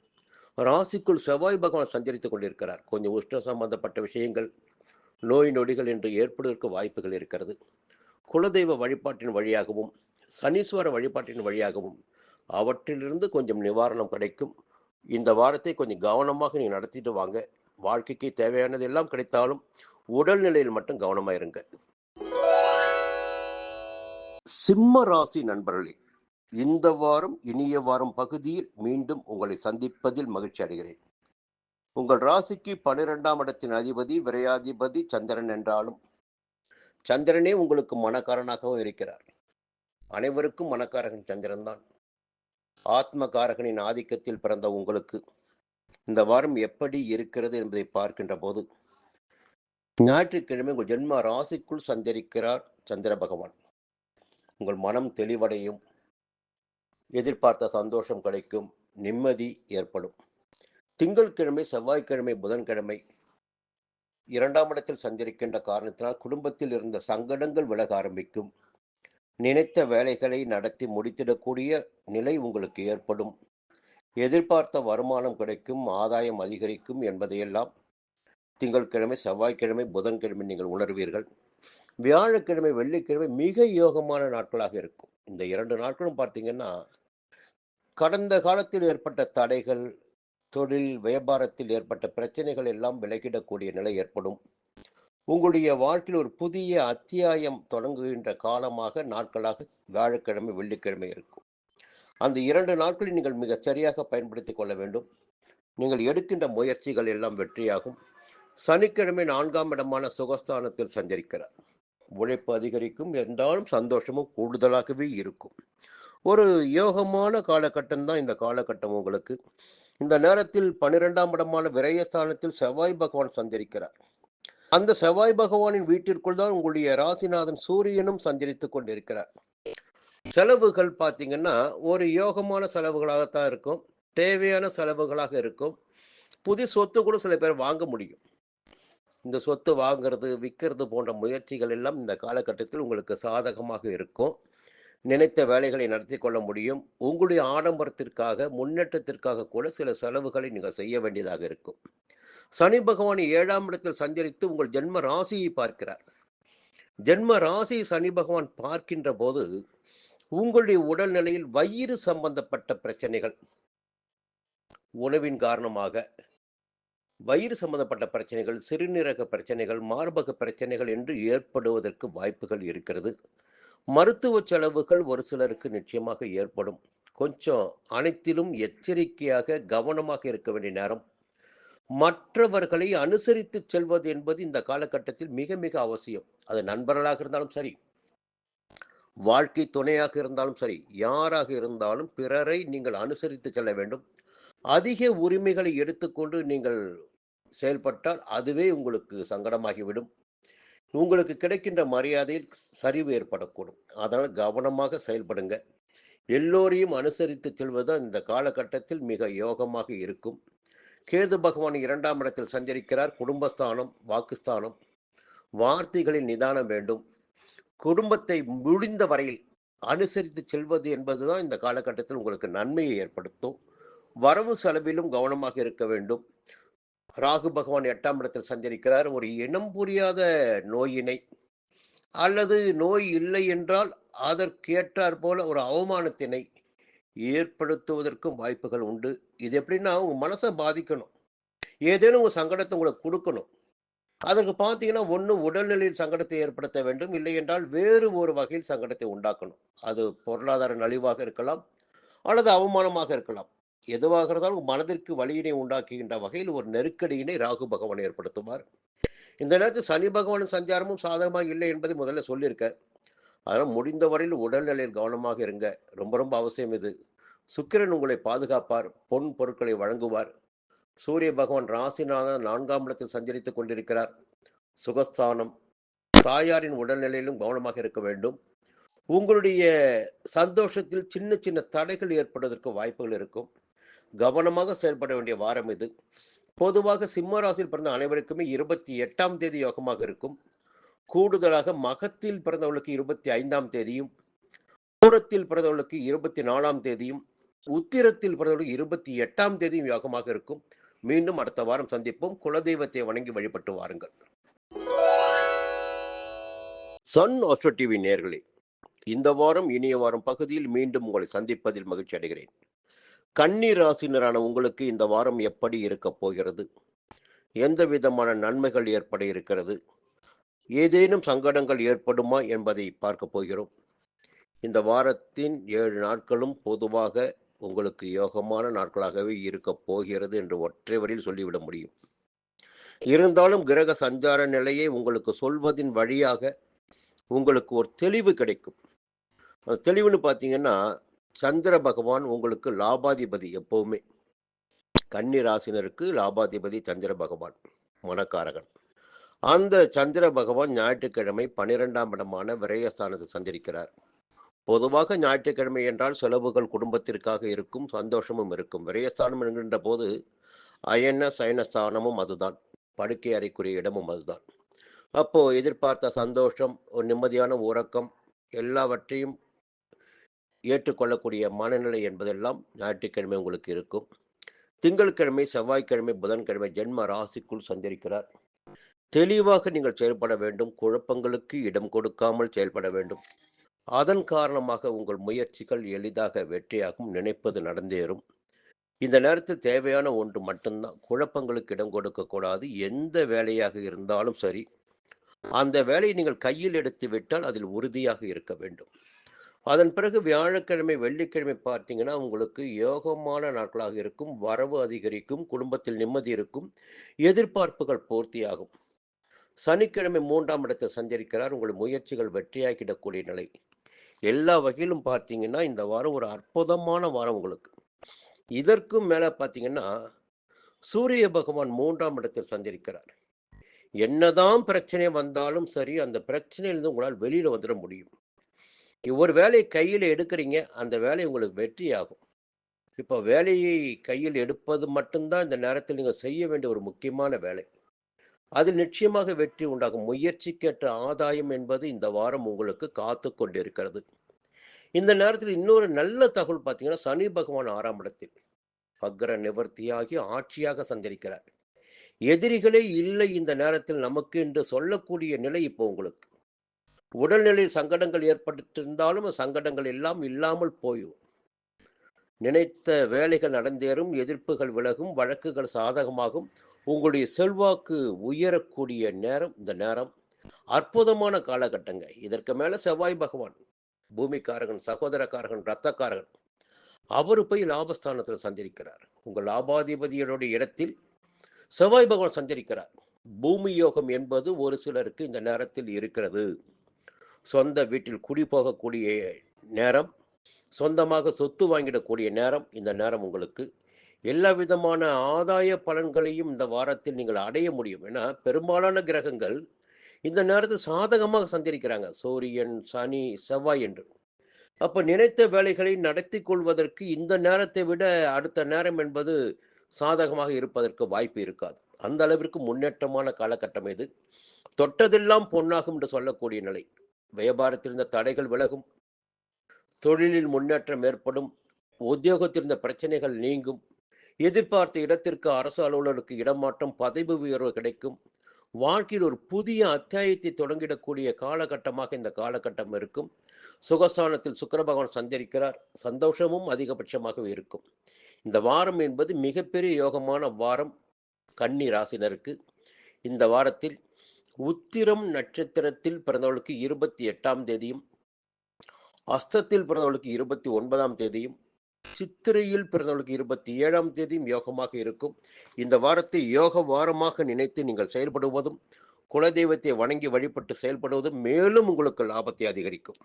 ராசிக்குள் செவ்வாய் பகவான் சஞ்சரித்துக் கொண்டிருக்கிறார். கொஞ்சம் உஷ்ண சம்பந்தப்பட்ட விஷயங்கள், நோய் நொடிகள் என்று ஏற்படுவதற்கு வாய்ப்புகள் இருக்கிறது. குலதெய்வ வழிபாட்டின் வழியாகவும் சனீஸ்வர வழிபாட்டின் வழியாகவும் அவற்றிலிருந்து கொஞ்சம் நிவாரணம் கிடைக்கும். இந்த வாரத்தை கொஞ்சம் கவனமாக நீங்க நடத்திட்டு வாங்க. வாழ்க்கைக்கு தேவையானது எல்லாம் கிடைத்தாலும் உடல்நிலையில் மட்டும் கவனமா இருங்க. சிம்ம ராசி நண்பர்களே, இந்த வாரம் இனிய வாரம் பகுதியில் மீண்டும் உங்களை சந்திப்பதில் மகிழ்ச்சி அடைகிறேன். உங்கள் ராசிக்கு 12ஆம் இடத்தின் அதிபதி விரையாதிபதி சந்திரன் என்றாலும் சந்திரனே உங்களுக்கு மனக்காரனாகவும் இருக்கிறார். அனைவருக்கும் மனக்காரகன் சந்திரன் தான். ஆத்மகாரகனின் ஆதிக்கத்தில் பிறந்த உங்களுக்கு இந்த வாரம் எப்படி இருக்கிறது என்பதை பார்க்கின்ற போது, ஞாயிற்றுக்கிழமை உங்கள் ஜென்ம ராசிக்குள் சஞ்சரிக்கிறார் சந்திர பகவான். உங்கள் மனம் தெளிவடையும், எதிர்பார்த்த சந்தோஷம் கிடைக்கும், நிம்மதி ஏற்படும். திங்கட்கிழமை செவ்வாய்க்கிழமை புதன்கிழமை 2ஆம் இடத்தில் சஞ்சரிக்கின்ற காரணத்தினால் குடும்பத்தில் இருந்த சங்கடங்கள் விலக ஆரம்பிக்கும். நினைத்த வேலைகளை நடத்தி முடித்திடக்கூடிய நிலை உங்களுக்கு ஏற்படும். எதிர்பார்த்த வருமானம் கிடைக்கும், ஆதாயம் அதிகரிக்கும் என்பதையெல்லாம் திங்கட்கிழமை செவ்வாய்க்கிழமை புதன்கிழமை நீங்கள் உணர்வீர்கள். வியாழக்கிழமை வெள்ளிக்கிழமை மிக யோகமான நாட்களாக இருக்கும். இந்த 2 நாட்களும் பார்த்தீங்கன்னா, கடந்த காலத்தில் ஏற்பட்ட தடைகள், தொழில் வியாபாரத்தில் ஏற்பட்ட பிரச்சனைகள் எல்லாம் விலகிடக்கூடிய நிலை ஏற்படும். உங்களுடைய வாழ்க்கையில் ஒரு புதிய அத்தியாயம் தொடங்குகின்ற காலமாக நாட்களாக வியாழக்கிழமை வெள்ளிக்கிழமை இருக்கும். அந்த 2 நாட்களில் நீங்கள் மிக சரியாக பயன்படுத்திக் கொள்ள வேண்டும். நீங்கள் எடுக்கின்ற முயற்சிகள் எல்லாம் வெற்றியாகும். சனிக்கிழமை 4ஆம் இடமான சுகஸ்தானத்தில் சஞ்சரிக்கிறார். உழைப்பு அதிகரிக்கும், என்றாலும் சந்தோஷமும் கூடுதலாகவே இருக்கும். ஒரு யோகமான காலகட்டம் தான் இந்த காலகட்டம் உங்களுக்கு. இந்த நேரத்தில் 12ஆம் இடமான விரயஸ்தானத்தில் செவ்வாய் பகவான் சஞ்சரிக்கிறார். அந்த செவ்வாய் பகவானின் வீட்டிற்குள் தான் உங்களுடைய ராசிநாதன் சூரியனும் சஞ்சரித்துக் கொண்டிருக்கிறார். செலவுகள் பார்த்தீங்கன்னா ஒரு யோகமான செலவுகளாகத்தான் இருக்கும், தேவையான செலவுகளாக இருக்கும். புதிய சொத்து கூட சில பேர் வாங்க முடியும். இந்த சொத்து வாங்கிறது விற்கிறது போன்ற முயற்சிகள் எல்லாம் இந்த காலகட்டத்தில் உங்களுக்கு சாதகமாக இருக்கும். நினைத்த வேலைகளை நடத்தி கொள்ள முடியும். உங்களுடைய ஆடம்பரத்திற்காக முன்னேற்றத்திற்காக கூட சில செலவுகளை நீங்கள் செய்ய வேண்டியதாக இருக்கும். சனி பகவான் 7ஆம் இடத்தில் சஞ்சரித்து உங்கள் ஜென்ம ராசியை பார்க்கிறார். ஜென்ம ராசி சனி பகவான் பார்க்கின்ற போது உங்களுடைய உடல்நிலையில் வயிறு சம்பந்தப்பட்ட பிரச்சனைகள், உணவின் காரணமாக வயிறு சம்பந்தப்பட்ட பிரச்சனைகள், சிறுநீரக பிரச்சனைகள், மார்பக பிரச்சனைகள் என்று ஏற்படுவதற்கு வாய்ப்புகள் இருக்கிறது. மருத்துவ செலவுகள் ஒரு சிலருக்கு நிச்சயமாக ஏற்படும். கொஞ்சம் அனைத்திலும் எச்சரிக்கையாக, கவனமாக இருக்க வேண்டிய நேரம். மற்றவர்களை அனுசரித்து செல்வது என்பது இந்த காலகட்டத்தில் மிக மிக அவசியம். அது நண்பர்களாக இருந்தாலும் சரி, வாழ்க்கை துணையாக இருந்தாலும் சரி, யாராக இருந்தாலும் பிறரை நீங்கள் அனுசரித்து செல்ல வேண்டும். அதிக உரிமைகளை எடுத்துக்கொண்டு நீங்கள் செயல்பட்டால் அதுவே உங்களுக்கு சங்கடமாகிவிடும். உங்களுக்கு கிடைக்கின்ற மரியாதையில் சரிவு ஏற்படக்கூடும். அதனால் கவனமாக செயல்படுங்க. எல்லோரையும் அனுசரித்து செல்வதுதான் இந்த காலகட்டத்தில் மிக யோகமாக இருக்கும். கேது பகவான் 2ஆம் இடத்தில் சஞ்சரிக்கிறார். குடும்பஸ்தானம், வாக்குஸ்தானம். வார்த்தைகளில் நிதானம் வேண்டும். குடும்பத்தை முடிந்த வரையில் அனுசரித்து செல்வது என்பதுதான் இந்த காலகட்டத்தில் உங்களுக்கு நன்மையை ஏற்படுத்தும். வரவு செலவிலும் கவனமாக இருக்க வேண்டும். ராகு பகவான் 8ஆம் இடத்தில் சஞ்சரிக்கிறார். ஒரு இனம் புரியாத நோயினை அல்லது நோய் இல்லை என்றால் அதற்கேற்றாற் போல ஒரு அவமானத்தினை ஏற்படுத்துவதற்கும் வாய்ப்புகள் உண்டு. இது எப்படின்னா உங்க மனசை பாதிக்கணும். ஏதேனும் ஒரு சங்கடத்தை உங்களுக்கு கொடுக்கணும். அதற்கு பார்த்தீங்கன்னா ஒண்ணு உடல்நிலையில் சங்கடத்தை ஏற்படுத்த வேண்டும். இல்லை என்றால் வேறு ஒரு வகையில் சங்கடத்தை உண்டாக்கணும். அது பொருளாதார நலிவாக இருக்கலாம் அல்லது அவமானமாக இருக்கலாம். எதுவாக இருந்தாலும் மனதிற்கு வலியினை உண்டாக்குகின்ற வகையில் ஒரு நெருக்கடியினை ராகு பகவான் ஏற்படுத்துவார். இந்த நேரத்தில் சனி பகவானின் சஞ்சாரமும் சாதகமாக இல்லை என்பதை முதல்ல சொல்லியிருக்கேன். அதனால் முடிந்த வரையில் உடல்நிலையில் கவனமாக இருங்க. ரொம்ப ரொம்ப அவசியம் இது. சுக்கிரன் உங்களை பாதுகாப்பார். பொன் பொருட்களை வழங்குவார். சூரிய பகவான் ராசிநாதன் 4ஆம் இடத்தில் சஞ்சரித்துக் கொண்டிருக்கிறார். சுகஸ்தானம். தாயாரின் உடல்நிலையிலும் கவனமாக இருக்க வேண்டும். உங்களுடைய சந்தோஷத்தில் சின்ன சின்ன தடைகள் ஏற்படுவதற்கு வாய்ப்புகள் இருக்கும். கவனமாக செயல்பட வேண்டிய வாரம் இது. பொதுவாக சிம்ம ராசியில் பிறந்த அனைவருக்குமே 28ஆம் தேதி யோகமாக இருக்கும். கூடுதலாக மகத்தில் பிறந்தவர்களுக்கு 25ஆம் தேதியும், பூரத்தில் பிறந்தவர்களுக்கு 24ஆம் தேதியும், உத்திரத்தில் பிறந்தவர்களுக்கு 28ஆம் தேதியும் யோகமாக இருக்கும். மீண்டும் அடுத்த வாரம் சந்திப்போம். குலதெய்வத்தை வணங்கி வழிபட்டு வாருங்கள். சன் ஆஸ்ட்ரோ டிவி நேயர்களே, இந்த வாரம் இனிய வாரம் பகுதியில் மீண்டும் உங்களை சந்திப்பதில் மகிழ்ச்சி அடைகிறேன். கன்னி ராசினரான உங்களுக்கு இந்த வாரம் எப்படி இருக்க போகிறது? எந்த விதமான நன்மைகள் ஏற்பட இருக்கிறது? ஏதேனும் சங்கடங்கள் ஏற்படுமா என்பதை பார்க்க போகிறோம். இந்த வாரத்தின் 7 நாட்களும் பொதுவாக உங்களுக்கு யோகமான நாட்களாகவே இருக்க போகிறது என்று ஒற்றை வரியில் சொல்லிவிட முடியும். இருந்தாலும் கிரக சஞ்சார நிலையை உங்களுக்கு சொல்வதின் வழியாக உங்களுக்கு ஒரு தெளிவு கிடைக்கும். தெளிவுன்னு பார்த்தீங்கன்னா, சந்திர பகவான் உங்களுக்கு லாபாதிபதி. எப்பவுமே கன்னி ராசினருக்கு லாபாதிபதி சந்திர பகவான், மனக்காரகன். அந்த சந்திர பகவான் ஞாயிற்றுக்கிழமை 12ஆம் இடமான விரயஸ்தானத்தில் சஞ்சரிக்கிறார். பொதுவாக ஞாயிற்றுக்கிழமை என்றால் செலவுகள் குடும்பத்திற்காக இருக்கும், சந்தோஷமும் இருக்கும். விரயஸ்தானம் என்கின்ற போது அயன சயனஸ்தானமும் அதுதான், படுக்கை அறைக்குரிய இடமும் அதுதான். அப்போ எதிர்பார்த்த சந்தோஷம், ஒரு நிம்மதியான உறக்கம், எல்லாவற்றையும் ஏற்றுக்கொள்ளக்கூடிய மனநிலை என்பதெல்லாம் ஞாயிற்றுக்கிழமை உங்களுக்கு இருக்கும். திங்கட்கிழமை, செவ்வாய்க்கிழமை, புதன்கிழமை ஜென்ம ராசிக்குள் சஞ்சரிக்கிறார். தெளிவாக நீங்கள் செயல்பட வேண்டும். குழப்பங்களுக்கு இடம் கொடுக்காமல் செயல்பட வேண்டும். அதன் காரணமாக உங்கள் முயற்சிகள் எளிதாக வெற்றியாகும். நினைப்பது நடந்தேறும். இந்த நேரத்தில் தேவையான ஒன்று மட்டும்தான், குழப்பங்களுக்கு இடம் கொடுக்கக்கூடாது. எந்த வேலையாக இருந்தாலும் சரி, அந்த வேலையை நீங்கள் கையில் எடுத்து விட்டால் அதில் உறுதியாக இருக்க வேண்டும். அதன் பிறகு வியாழக்கிழமை, வெள்ளிக்கிழமை பார்த்தீங்கன்னா உங்களுக்கு யோகமான நாட்களாக இருக்கும். வரவு அதிகரிக்கும். குடும்பத்தில் நிம்மதி இருக்கும். எதிர்பார்ப்புகள் பூர்த்தியாகும். சனிக்கிழமை 3ஆம் இடத்தில் சஞ்சரிக்கிறார். உங்கள் முயற்சிகள் வெற்றியாகிடக்கூடிய நிலை. எல்லா வகையிலும் பார்த்தீங்கன்னா இந்த வாரம் ஒரு அற்புதமான வாரம் உங்களுக்கு. இதற்கும் மேல பார்த்தீங்கன்னா, சூரிய பகவான் 3ஆம் இடத்தில் சஞ்சரிக்கிறார். என்னதான் பிரச்சனை வந்தாலும் சரி, அந்த பிரச்சனையிலிருந்து உங்களால் வெளியில வந்துட முடியும். ஒரு வேலையை கையில் எடுக்கிறீங்க, அந்த வேலை உங்களுக்கு வெற்றியாகும். இப்போ வேலையை கையில் எடுப்பது மட்டும்தான் இந்த நேரத்தில் நீங்கள் செய்ய வேண்டிய ஒரு முக்கியமான வேலை. அதில் நிச்சயமாக வெற்றி உண்டாகும். முயற்சிக்கேற்ற ஆதாயம் என்பது இந்த வாரம் உங்களுக்கு காத்து கொண்டிருக்கிறது. இந்த நேரத்தில் இன்னொரு நல்ல தகவல் பார்த்தீங்கன்னா, சனி பகவான் 6ஆம் இடத்தில் வக்ர நிவர்த்தியாகி ஆட்சியாக சஞ்சரிக்கிறார். எதிரிகளே இல்லை இந்த நேரத்தில் நமக்கு என்று சொல்லக்கூடிய நிலை இப்போ உங்களுக்கு. உடல்நிலையில் சங்கடங்கள் ஏற்பட்டிருந்தாலும் சங்கடங்கள் எல்லாம் இல்லாமல் போயும். நினைத்த வேலைகள் நடந்தேறும். எதிர்ப்புகள் விலகும். வழக்குகள் சாதகமாகும். உங்களுடைய செல்வாக்கு உயரக்கூடிய நேரம் இந்த நேரம். அற்புதமான காலகட்டங்க. இதற்கு மேல செவ்வாய் பகவான் பூமிக்காரகன், சகோதரக்காரகன், இரத்தக்காரகன். அவரு போய் லாபஸ்தானத்தில் சஞ்சரிக்கிறார். உங்கள் லாபாதிபதியோட இடத்தில் செவ்வாய் பகவான் சஞ்சரிக்கிறார். பூமி யோகம் என்பது ஒரு சிலருக்கு இந்த நேரத்தில் இருக்கிறது. சொந்த வீட்டில் குடி போகக்கூடிய நேரம், சொந்தமாக சொத்து வாங்கிடக்கூடிய நேரம் இந்த நேரம் உங்களுக்கு. எல்லா விதமான ஆதாய பலன்களையும் இந்த வாரத்தில் நீங்கள் அடைய முடியும். ஏன்னா பெரும்பாலான கிரகங்கள் இந்த நேரத்தில் சாதகமாக சஞ்சரிக்கிறாங்க. சூரியன், சனி, செவ்வாய் என்று. அப்ப நினைத்த வேலைகளை நடத்தி கொள்வதற்கு இந்த நேரத்தை விட அடுத்த நேரம் என்பது சாதகமாக இருப்பதற்கு வாய்ப்பு இருக்காது. அந்த அளவிற்கு முன்னேற்றமான காலகட்டம் இது. தொட்டதெல்லாம் பொன்னாகும் என்று சொல்லக்கூடிய நிலை. வியாபாரத்தில் இருந்த தடைகள் விலகும், தொழிலில் முன்னேற்றம் ஏற்படும், உத்தியோகத்தில் இருந்த பிரச்சனைகள் நீங்கும், எதிர்பார்த்த இடத்திற்கு அரசு அலுவலருக்கு இடமாற்றம், பதவி உயர்வு கிடைக்கும். வாழ்க்கையில் ஒரு புதிய அத்தியாயத்தை தொடங்கிடக்கூடிய காலகட்டமாக இந்த காலகட்டம் இருக்கும். சுகஸ்தானத்தில் சுக்கிர பகவான் சஞ்சரிக்கிறார். சந்தோஷமும் அதிகபட்சமாகவே இருக்கும். இந்த வாரம் என்பது மிகப்பெரிய யோகமான வாரம் கன்னி ராசினருக்கு. இந்த வாரத்தில் உத்திரம் நட்சத்திரத்தில் பிறந்தவர்களுக்கு 28ஆம் தேதியும், அஸ்தத்தில் பிறந்தவர்களுக்கு 29ஆம் தேதியும், சித்திரையில் பிறந்தவர்களுக்கு 27ஆம் தேதியும் யோகமாக இருக்கும். இந்த வாரத்தை யோக வாரமாக நினைத்து நீங்கள் செயல்படுவதும், குலதெய்வத்தை வணங்கி வழிபட்டு செயல்படுவதும் மேலும் உங்களுக்கு லாபத்தை அதிகரிக்கும்.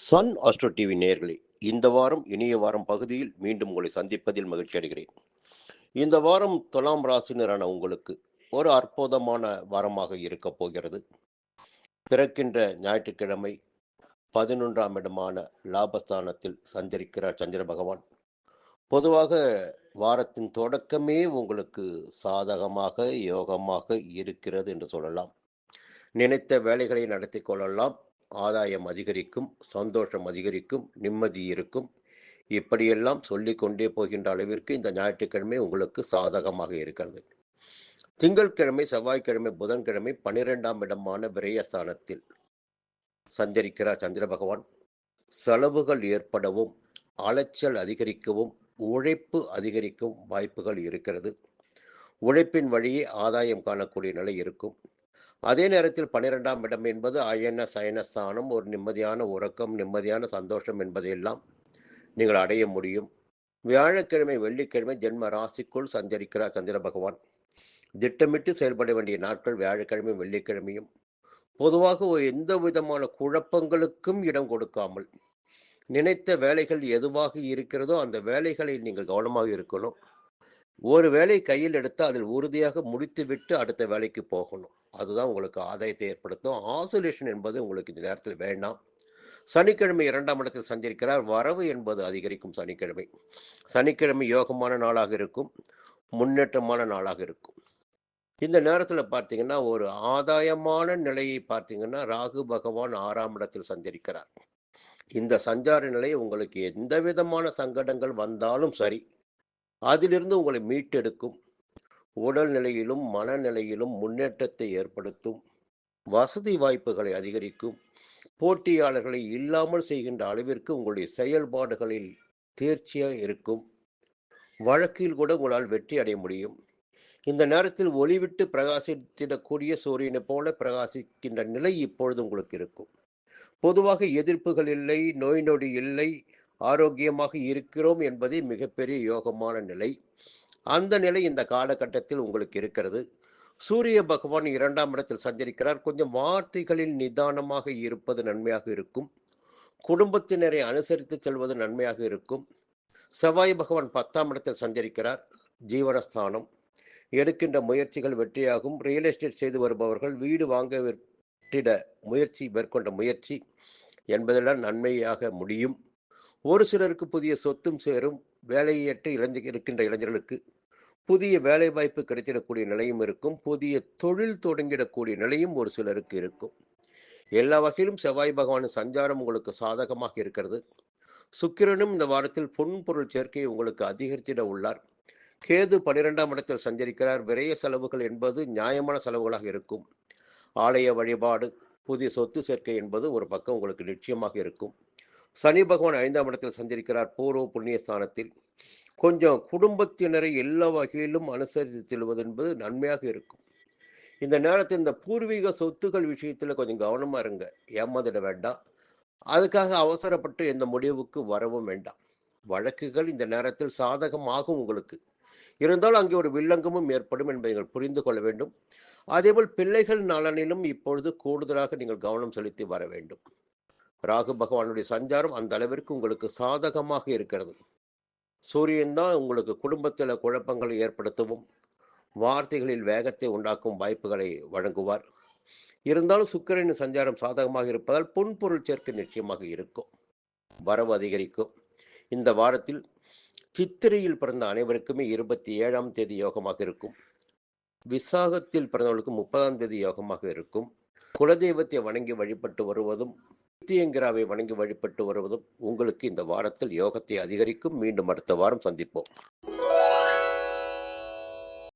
சன் ஆஸ்ட்ரோ டிவி நேயர்களே, இந்த வாரம் இனிய வாரம் பகுதியில் மீண்டும் உங்களை சந்திப்பதில் மகிழ்ச்சி அடைகிறேன். இந்த வாரம் துலாம் ராசினரான உங்களுக்கு ஒரு அற்புதமான வாரமாக இருக்க போகிறது. பிறக்கின்ற ஞாயிற்றுக்கிழமை 11ஆம் இடமான லாபஸ்தானத்தில் சஞ்சரிக்கிறார் சந்திர பகவான். பொதுவாக வாரத்தின் தொடக்கமே உங்களுக்கு சாதகமாக யோகமாக இருக்கிறது என்று சொல்லலாம். நினைத்த வேலைகளை நடத்தி கொள்ளலாம், ஆதாயம் அதிகரிக்கும், சந்தோஷம் அதிகரிக்கும், நிம்மதி இருக்கும். இப்படியெல்லாம் சொல்லிக் கொண்டே போகின்ற அளவிற்கு இந்த ஞாயிற்றுக்கிழமை உங்களுக்கு சாதகமாக இருக்கிறது. திங்கட்கிழமை, செவ்வாய்க்கிழமை, புதன்கிழமை 12ஆம் இடமான விரயஸ்தானத்தில் சஞ்சரிக்கிறார் சந்திர பகவான். செலவுகள் ஏற்படவும், அலைச்சல் அதிகரிக்கவும், உழைப்பு அதிகரிக்கும் வாய்ப்புகள் இருக்கிறது. உழைப்பின் வழியே ஆதாயம் காணக்கூடிய நிலை இருக்கும். அதே நேரத்தில் 12ஆம் இடம் என்பது அயன சயனஸ்தானம். ஒரு நிம்மதியான உறக்கம், நிம்மதியான சந்தோஷம் என்பதையெல்லாம் நீங்கள் அடைய முடியும். வியாழக்கிழமை, வெள்ளிக்கிழமை ஜென்ம ராசிக்குள் சஞ்சரிக்கிறார் சந்திர பகவான். திட்டமிட்டு செயல்பட வேண்டிய நாட்கள் வியாழக்கிழமையும் வெள்ளிக்கிழமையும். பொதுவாக எந்த விதமான குழப்பங்களுக்கும் இடம் கொடுக்காமல் நினைத்த வேலைகள் எதுவாக இருக்கிறதோ அந்த வேலைகளை நீங்கள் கவனமாக இருக்கணும். ஒரு வேலை கையில் எடுத்து அதில் உறுதியாக முடித்துவிட்டு அடுத்த வேலைக்கு போகணும். அதுதான் உங்களுக்கு ஆதாயத்தை ஏற்படுத்தும். ஆசோலேஷன் என்பது உங்களுக்கு இந்த நேரத்தில் வேண்டாம். சனிக்கிழமை 2ஆம் இடத்தில் சஞ்சரிக்கிறார். வரவு என்பது அதிகரிக்கும். சனிக்கிழமை யோகமான நாளாக இருக்கும், முன்னேற்றமான நாளாக இருக்கும். இந்த நேரத்தில் பார்த்தீங்கன்னா ஒரு ஆதாயமான நிலையை பார்த்தீங்கன்னா ராகு பகவான் 6ஆம் இடத்தில் சஞ்சரிக்கிறார். இந்த சஞ்சார நிலை உங்களுக்கு எந்த விதமான சங்கடங்கள் வந்தாலும் சரி, அதிலிருந்து உங்களை மீட்டெடுக்கும். உடல் நிலையிலும் மனநிலையிலும் முன்னேற்றத்தை ஏற்படுத்தும். வசதி வாய்ப்புகளை அதிகரிக்கும். போட்டியாளர்களை இல்லாமல் செய்கின்ற அளவிற்கு உங்களுடைய செயல்பாடுகளில் தேர்ச்சியாக இருக்கும். வழக்கில் கூட உங்களால் வெற்றி அடைய முடியும். இந்த நேரத்தில் ஒளிவிட்டு பிரகாசித்திடக்கூடிய சூரியனை போல பிரகாசிக்கின்ற நிலை இப்பொழுது உங்களுக்கு இருக்கும். பொதுவாக எதிர்ப்புகள் இல்லை, நோய் நொடி இல்லை, ஆரோக்கியமாக இருக்கிறோம் என்பதே மிகப்பெரிய யோகமான நிலை. அந்த நிலை இந்த காலகட்டத்தில் உங்களுக்கு இருக்கிறது. சூரிய பகவான் 2ஆம் இடத்தில் சஞ்சரிக்கிறார். கொஞ்சம் வார்த்தைகளில் நிதானமாக இருப்பது நன்மையாக இருக்கும். குடும்பத்தினரை அனுசரித்து செல்வது நன்மையாக இருக்கும். செவ்வாய் பகவான் 10ஆம் இடத்தில் சஞ்சரிக்கிறார். ஜீவனஸ்தானம். எடுக்கின்ற முயற்சிகள் வெற்றியாகும். ரியல் எஸ்டேட் செய்து வருபவர்கள் வீடு வாங்க வெற்றிட மேற்கொண்ட முயற்சி என்பதெல்லாம் நன்மையாக முடியும். ஒரு சிலருக்கு புதிய சொத்தும் சேரும். வேலையற்ற இருக்கின்ற இளைஞர்களுக்கு புதிய வேலை வாய்ப்பு கிடைத்திடக்கூடிய நிலையும் இருக்கும். புதிய தொழில் தொடங்கிடக்கூடிய நிலையும் ஒரு சிலருக்கு இருக்கும். எல்லா வகையிலும் செவ்வாய் பகவானின் சஞ்சாரம் உங்களுக்கு சாதகமாக இருக்கிறது. சுக்கிரனும் இந்த வாரத்தில் பொன்பொருள் சேர்க்கையை உங்களுக்கு அதிகரித்திட உள்ளார். கேது 12ஆம் இடத்தில் சஞ்சரிக்கிறார். விரைய செலவுகள் என்பது நியாயமான செலவுகளாக இருக்கும். ஆலய வழிபாடு, புதிய சொத்து சேர்க்கை என்பது ஒரு பக்கம் உங்களுக்கு நிச்சயமாக இருக்கும். சனி பகவான் 5ஆம் இடத்தில் சஞ்சரிக்கிறார். பூர்வ புண்ணிய ஸ்தானத்தில். கொஞ்சம் குடும்பத்தினரை எல்லா வகையிலும் அனுசரித்து செல்வது என்பது நன்மையாக இருக்கும். இந்த நேரத்தில் இந்த பூர்வீக சொத்துக்கள் விஷயத்துல கொஞ்சம் கவனமா இருங்க. ஏமாந்துட வேண்டாம். அதுக்காக அவசரப்பட்டு எந்த முடிவுக்கு வரவும் வேண்டாம். வழக்குகள் இந்த நேரத்தில் சாதகமாகும் உங்களுக்கு. இருந்தாலும் அங்கே ஒரு வில்லங்கமும் ஏற்படும் என்பதை நீங்கள் புரிந்து கொள்ள வேண்டும். அதேபோல் பிள்ளைகள் நலனிலும் இப்பொழுது கூடுதலாக நீங்கள் கவனம் செலுத்தி வர வேண்டும். ராகு பகவானுடைய சஞ்சாரம் அந்த அளவிற்கு உங்களுக்கு சாதகமாக இருக்கிறது. சூரியன் தான் உங்களுக்கு குடும்பத்தில் குழப்பங்களை ஏற்படுத்தவும் வார்த்தைகளில் வேகத்தை உண்டாக்கும் வாய்ப்புகளை வழங்குவார். இருந்தாலும் சுக்கிரனின் சஞ்சாரம் சாதகமாக இருப்பதால் பொன்பொருள் சேர்க்கை நிச்சயமாக இருக்கும். வரவு அதிகரிக்கும். இந்த வாரத்தில் சித்திரையில் பிறந்த அனைவருக்குமே 27ஆம் தேதி யோகமாக இருக்கும். விசாகத்தில் பிறந்தவர்களுக்கு 30ஆம் தேதி யோகமாக இருக்கும். குலதெய்வத்தை வணங்கி வழிபட்டு வருவதும் நித்தியங்கிராவை வணங்கி வழிபட்டு வருவதும் உங்களுக்கு இந்த வாரத்தில் யோகத்தை அதிகரிக்கும். மீண்டும் அடுத்த வாரம் சந்திப்போம்.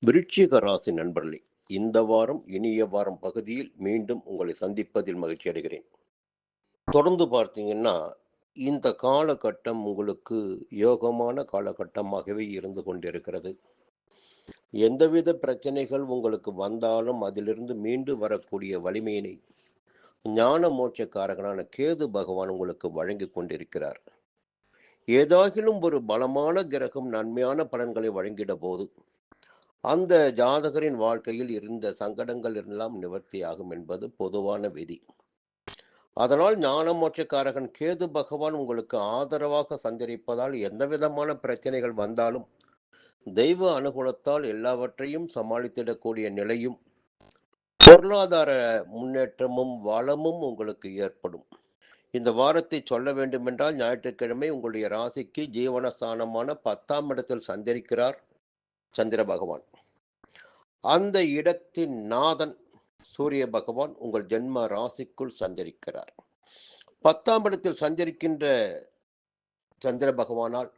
விருச்சிக ராசி நண்பர்களே, இந்த வாரம் இனிய வாரம் பகுதியில் மீண்டும் உங்களை சந்திப்பதில் மகிழ்ச்சி அடைகிறேன். தொடர்ந்து பார்த்தீங்கன்னா இந்த காலகட்டம் உங்களுக்கு யோகமான காலகட்டமாகவே இருந்து கொண்டிருக்கிறது. எந்தவித பிரச்சனைகள் உங்களுக்கு வந்தாலும் அதிலிருந்து மீண்டு வரக்கூடிய வலிமையினை ஞான மோட்சக்காரகனான கேது பகவான் உங்களுக்கு வழங்கி கொண்டிருக்கிறார். ஏதாகிலும் ஒரு பலமான கிரகம் நன்மையான பலன்களை வழங்கிட போது அந்த ஜாதகரின் வாழ்க்கையில் இருந்த சங்கடங்கள் எல்லாம் நிவர்த்தியாகும் என்பது பொதுவான விதி. அதனால் ஞான மோட்சக்காரகன் கேது பகவான் உங்களுக்கு ஆதரவாக சஞ்சரிப்பதால் எந்த விதமான பிரச்சனைகள் வந்தாலும் தெய்வ அனுகூலத்தால் எல்லாவற்றையும் சமாளித்திடக்கூடிய நிலையும் பொருளாதார முன்னேற்றமும் வளமும் உங்களுக்கு ஏற்படும். இந்த வாரத்தை சொல்ல வேண்டுமென்றால் ஞாயிற்றுக்கிழமை உங்களுடைய ராசிக்கு ஜீவனஸ்தானமான 10ஆம் இடத்தில் சஞ்சரிக்கிறார் சந்திர பகவான். அந்த இடத்தின் நாதன் சூரிய பகவான் உங்கள் ஜென்ம ராசிக்குள் சஞ்சரிக்கிறார். 10ஆம் இடத்தில் சஞ்சரிக்கின்ற சந்திர பகவானால்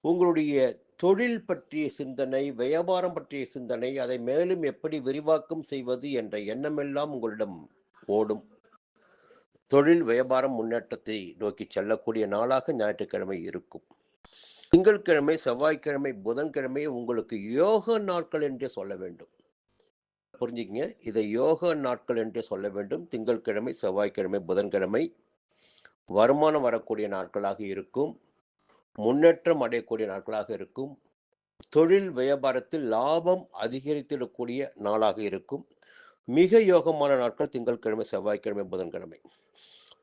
உங்களுடைய தொழில் பற்றிய சிந்தனை, வியாபாரம் பற்றிய சிந்தனை, அதை மேலும் எப்படி விரிவாக்கம் செய்வது என்ற எண்ணமெல்லாம் உங்களிடம் ஓடும். தொழில் வியாபாரம் முன்னேற்றத்தை நோக்கி செல்லக்கூடிய நாளாக ஞாயிற்றுக்கிழமை இருக்கும். திங்கட்கிழமை, செவ்வாய்க்கிழமை, புதன்கிழமை உங்களுக்கு யோக நாட்கள் என்றே சொல்ல வேண்டும். புரிஞ்சுக்கங்க, இதை யோக நாட்கள் என்றே சொல்ல வேண்டும். திங்கட்கிழமை, செவ்வாய்க்கிழமை, புதன்கிழமை வருமானம் வரக்கூடிய நாட்களாக இருக்கும். முன்னேற்றம் அடையக்கூடிய நாட்களாக இருக்கும். தொழில் வியாபாரத்தில் லாபம் அதிகரித்திடக்கூடிய நாளாக இருக்கும். மிக யோகமான நாட்கள் திங்கட்கிழமை, செவ்வாய்க்கிழமை, புதன்கிழமை.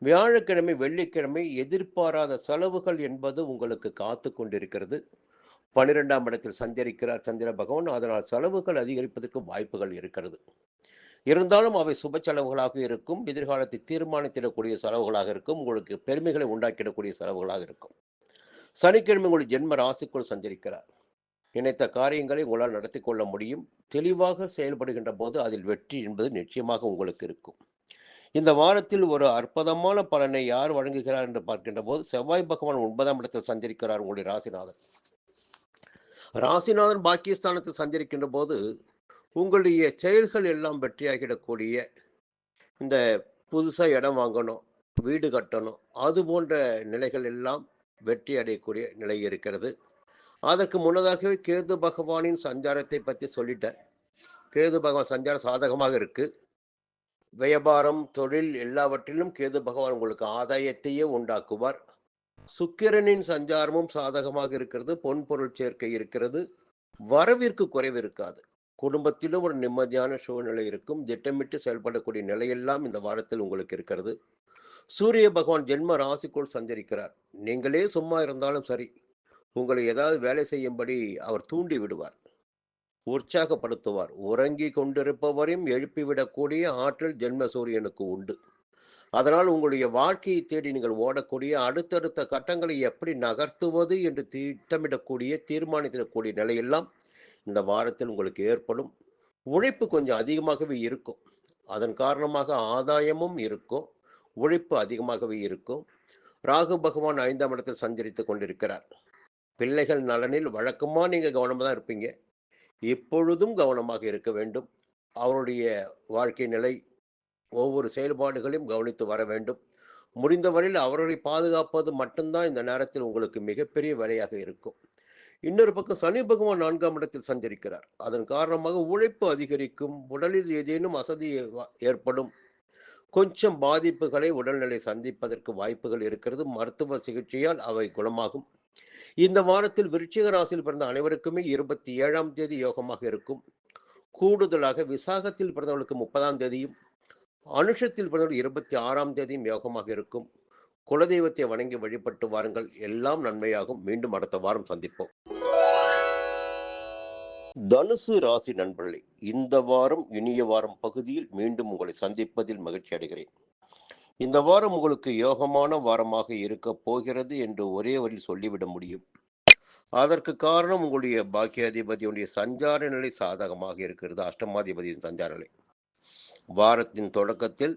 வியாழக்கிழமை, வெள்ளிக்கிழமை எதிர்பாராத செலவுகள் என்பது உங்களுக்கு காத்து கொண்டிருக்கிறது. 12ஆம் இடத்தில் சஞ்சரிக்கிறார் சந்திர பகவான். அதனால் செலவுகள் அதிகரிப்பதற்கு வாய்ப்புகள் இருக்கிறது. இருந்தாலும் அவை சுப செலவுகளாக இருக்கும். எதிர்காலத்தை தீர்மானித்திடக்கூடிய செலவுகளாக இருக்கும். உங்களுக்கு பெருமைகளை உண்டாக்கிடக்கூடிய செலவுகளாக இருக்கும். சனிக்கிழமை உங்களுடைய ஜென்ம ராசிக்குள் சஞ்சரிக்கிறார். நினைத்த காரியங்களை உங்களால் நடத்தி கொள்ள முடியும். தெளிவாக செயல்படுகின்ற போது அதில் வெற்றி என்பது நிச்சயமாக உங்களுக்கு இருக்கும். இந்த வாரத்தில் ஒரு அற்புதமான பலனை யார் வழங்குகிறார் என்று பார்க்கின்ற போது செவ்வாய் பகவான் 9ஆம் இடத்தில் சஞ்சரிக்கிறார் உங்களுடைய ராசிநாதன். ராசிநாதன் பாக்கியஸ்தானத்தில் சஞ்சரிக்கின்ற போது உங்களுடைய செயல்கள் எல்லாம் வெற்றியாகிடக்கூடிய, இந்த புதுசாக இடம் வாங்கணும், வீடு கட்டணும், அது போன்ற நிலைகள் எல்லாம் வெற்றி அடையக்கூடிய நிலை இருக்கிறது. அதற்கு முன்னதாகவே கேது பகவானின் சஞ்சாரத்தை பற்றி சொல்லிட்டேன். கேது பகவான் சஞ்சாரம் சாதகமாக இருக்கு. வியாபாரம், தொழில் எல்லாவற்றிலும் கேது பகவான் உங்களுக்கு ஆதாயத்தையே உண்டாக்குவார். சுக்கிரனின் சஞ்சாரமும் சாதகமாக இருக்கிறது. பொன்பொருள் சேர்க்கை இருக்கிறது. வரவிற்கு குறைவு இருக்காது. குடும்பத்திலும் ஒரு நிம்மதியான சூழ்நிலை இருக்கும். திட்டமிட்டு செயல்படக்கூடிய நிலையெல்லாம் இந்த வாரத்தில் உங்களுக்கு இருக்கிறது. சூரிய பகவான் ஜென்ம ராசிக்குள் சஞ்சரிக்கிறார். நீங்களே சும்மா இருந்தாலும் சரி, உங்களை ஏதாவது வேலை செய்யும்படி அவர் தூண்டி விடுவார், உற்சாகப்படுத்துவார். உறங்கி கொண்டிருப்பவரையும் எழுப்பிவிடக்கூடிய ஆற்றல் ஜென்ம சூரியனுக்கு உண்டு. அதனால் உங்களுடைய வாழ்க்கையை தேடி நீங்கள் ஓடக்கூடிய, அடுத்தடுத்த கட்டங்களை எப்படி நகர்த்துவது என்று திட்டமிடக்கூடிய, தீர்மானித்திடக்கூடிய நிலையெல்லாம் இந்த வாரத்தில் உங்களுக்கு ஏற்படும். உழைப்பு கொஞ்சம் அதிகமாகவே இருக்கும். அதன் காரணமாக ஆதாயமும் இருக்கும், உழைப்பு அதிகமாகவே இருக்கும். ராகு பகவான் 5ஆம் இடத்தில் சஞ்சரித்து கொண்டிருக்கிறார். பிள்ளைகள் நலனில் வழக்கமா நீங்க கவனமாக தான் இருப்பீங்க. இப்பொழுதும் கவனமாக இருக்க வேண்டும். அவருடைய வாழ்க்கை நிலை, ஒவ்வொரு செயல்பாடுகளையும் கவனித்து வர வேண்டும். முடிந்தவரையில் அவர்களை பாதுகாப்பது மட்டும்தான் இந்த நேரத்தில் உங்களுக்கு மிகப்பெரிய வேலையாக இருக்கும். இன்னொரு பக்கம் சனி பகவான் 4ஆம் இடத்தில் சஞ்சரிக்கிறார். அதன் காரணமாக உழைப்பு அதிகரிக்கும், உடலில் ஏதேனும் அசதி ஏற்படும், கொஞ்சம் பாதிப்புகளை உடல்நிலை சந்திப்பதற்கு வாய்ப்புகள் இருக்கிறது. மருத்துவ சிகிச்சையால் அவை குணமாகும். இந்த வாரத்தில் விருச்சிக ராசியில் பிறந்த அனைவருக்குமே 27ஆம் தேதி யோகமாக இருக்கும். கூடுதலாக விசாகத்தில் பிறந்தவர்களுக்கு 30ஆம் தேதியும், அனுஷத்தில் பிறந்தவர்கள் 26ஆம் தேதியும் யோகமாக இருக்கும். குலதெய்வத்தை வணங்கி வழிபட்டு வாருங்கள், எல்லாம் நன்மையாகும். மீண்டும் அடுத்த வாரம் சந்திப்போம். தனுசு ராசி நண்பர்களே, இந்த வாரம் இனிய வாரம் பகுதியில் மீண்டும் உங்களை சந்திப்பதில் மகிழ்ச்சி அடைகிறேன். இந்த வாரம் உங்களுக்கு யோகமான வாரமாக இருக்க போகிறது என்று ஒரே வரியில் சொல்லிவிட முடியும். அதற்கு காரணம் உங்களுடைய பாக்கியாதிபதியுடைய சஞ்சார நிலை சாதகமாக இருக்கிறது. அஷ்டமாதிபதியின் சஞ்சார நிலை. வாரத்தின் தொடக்கத்தில்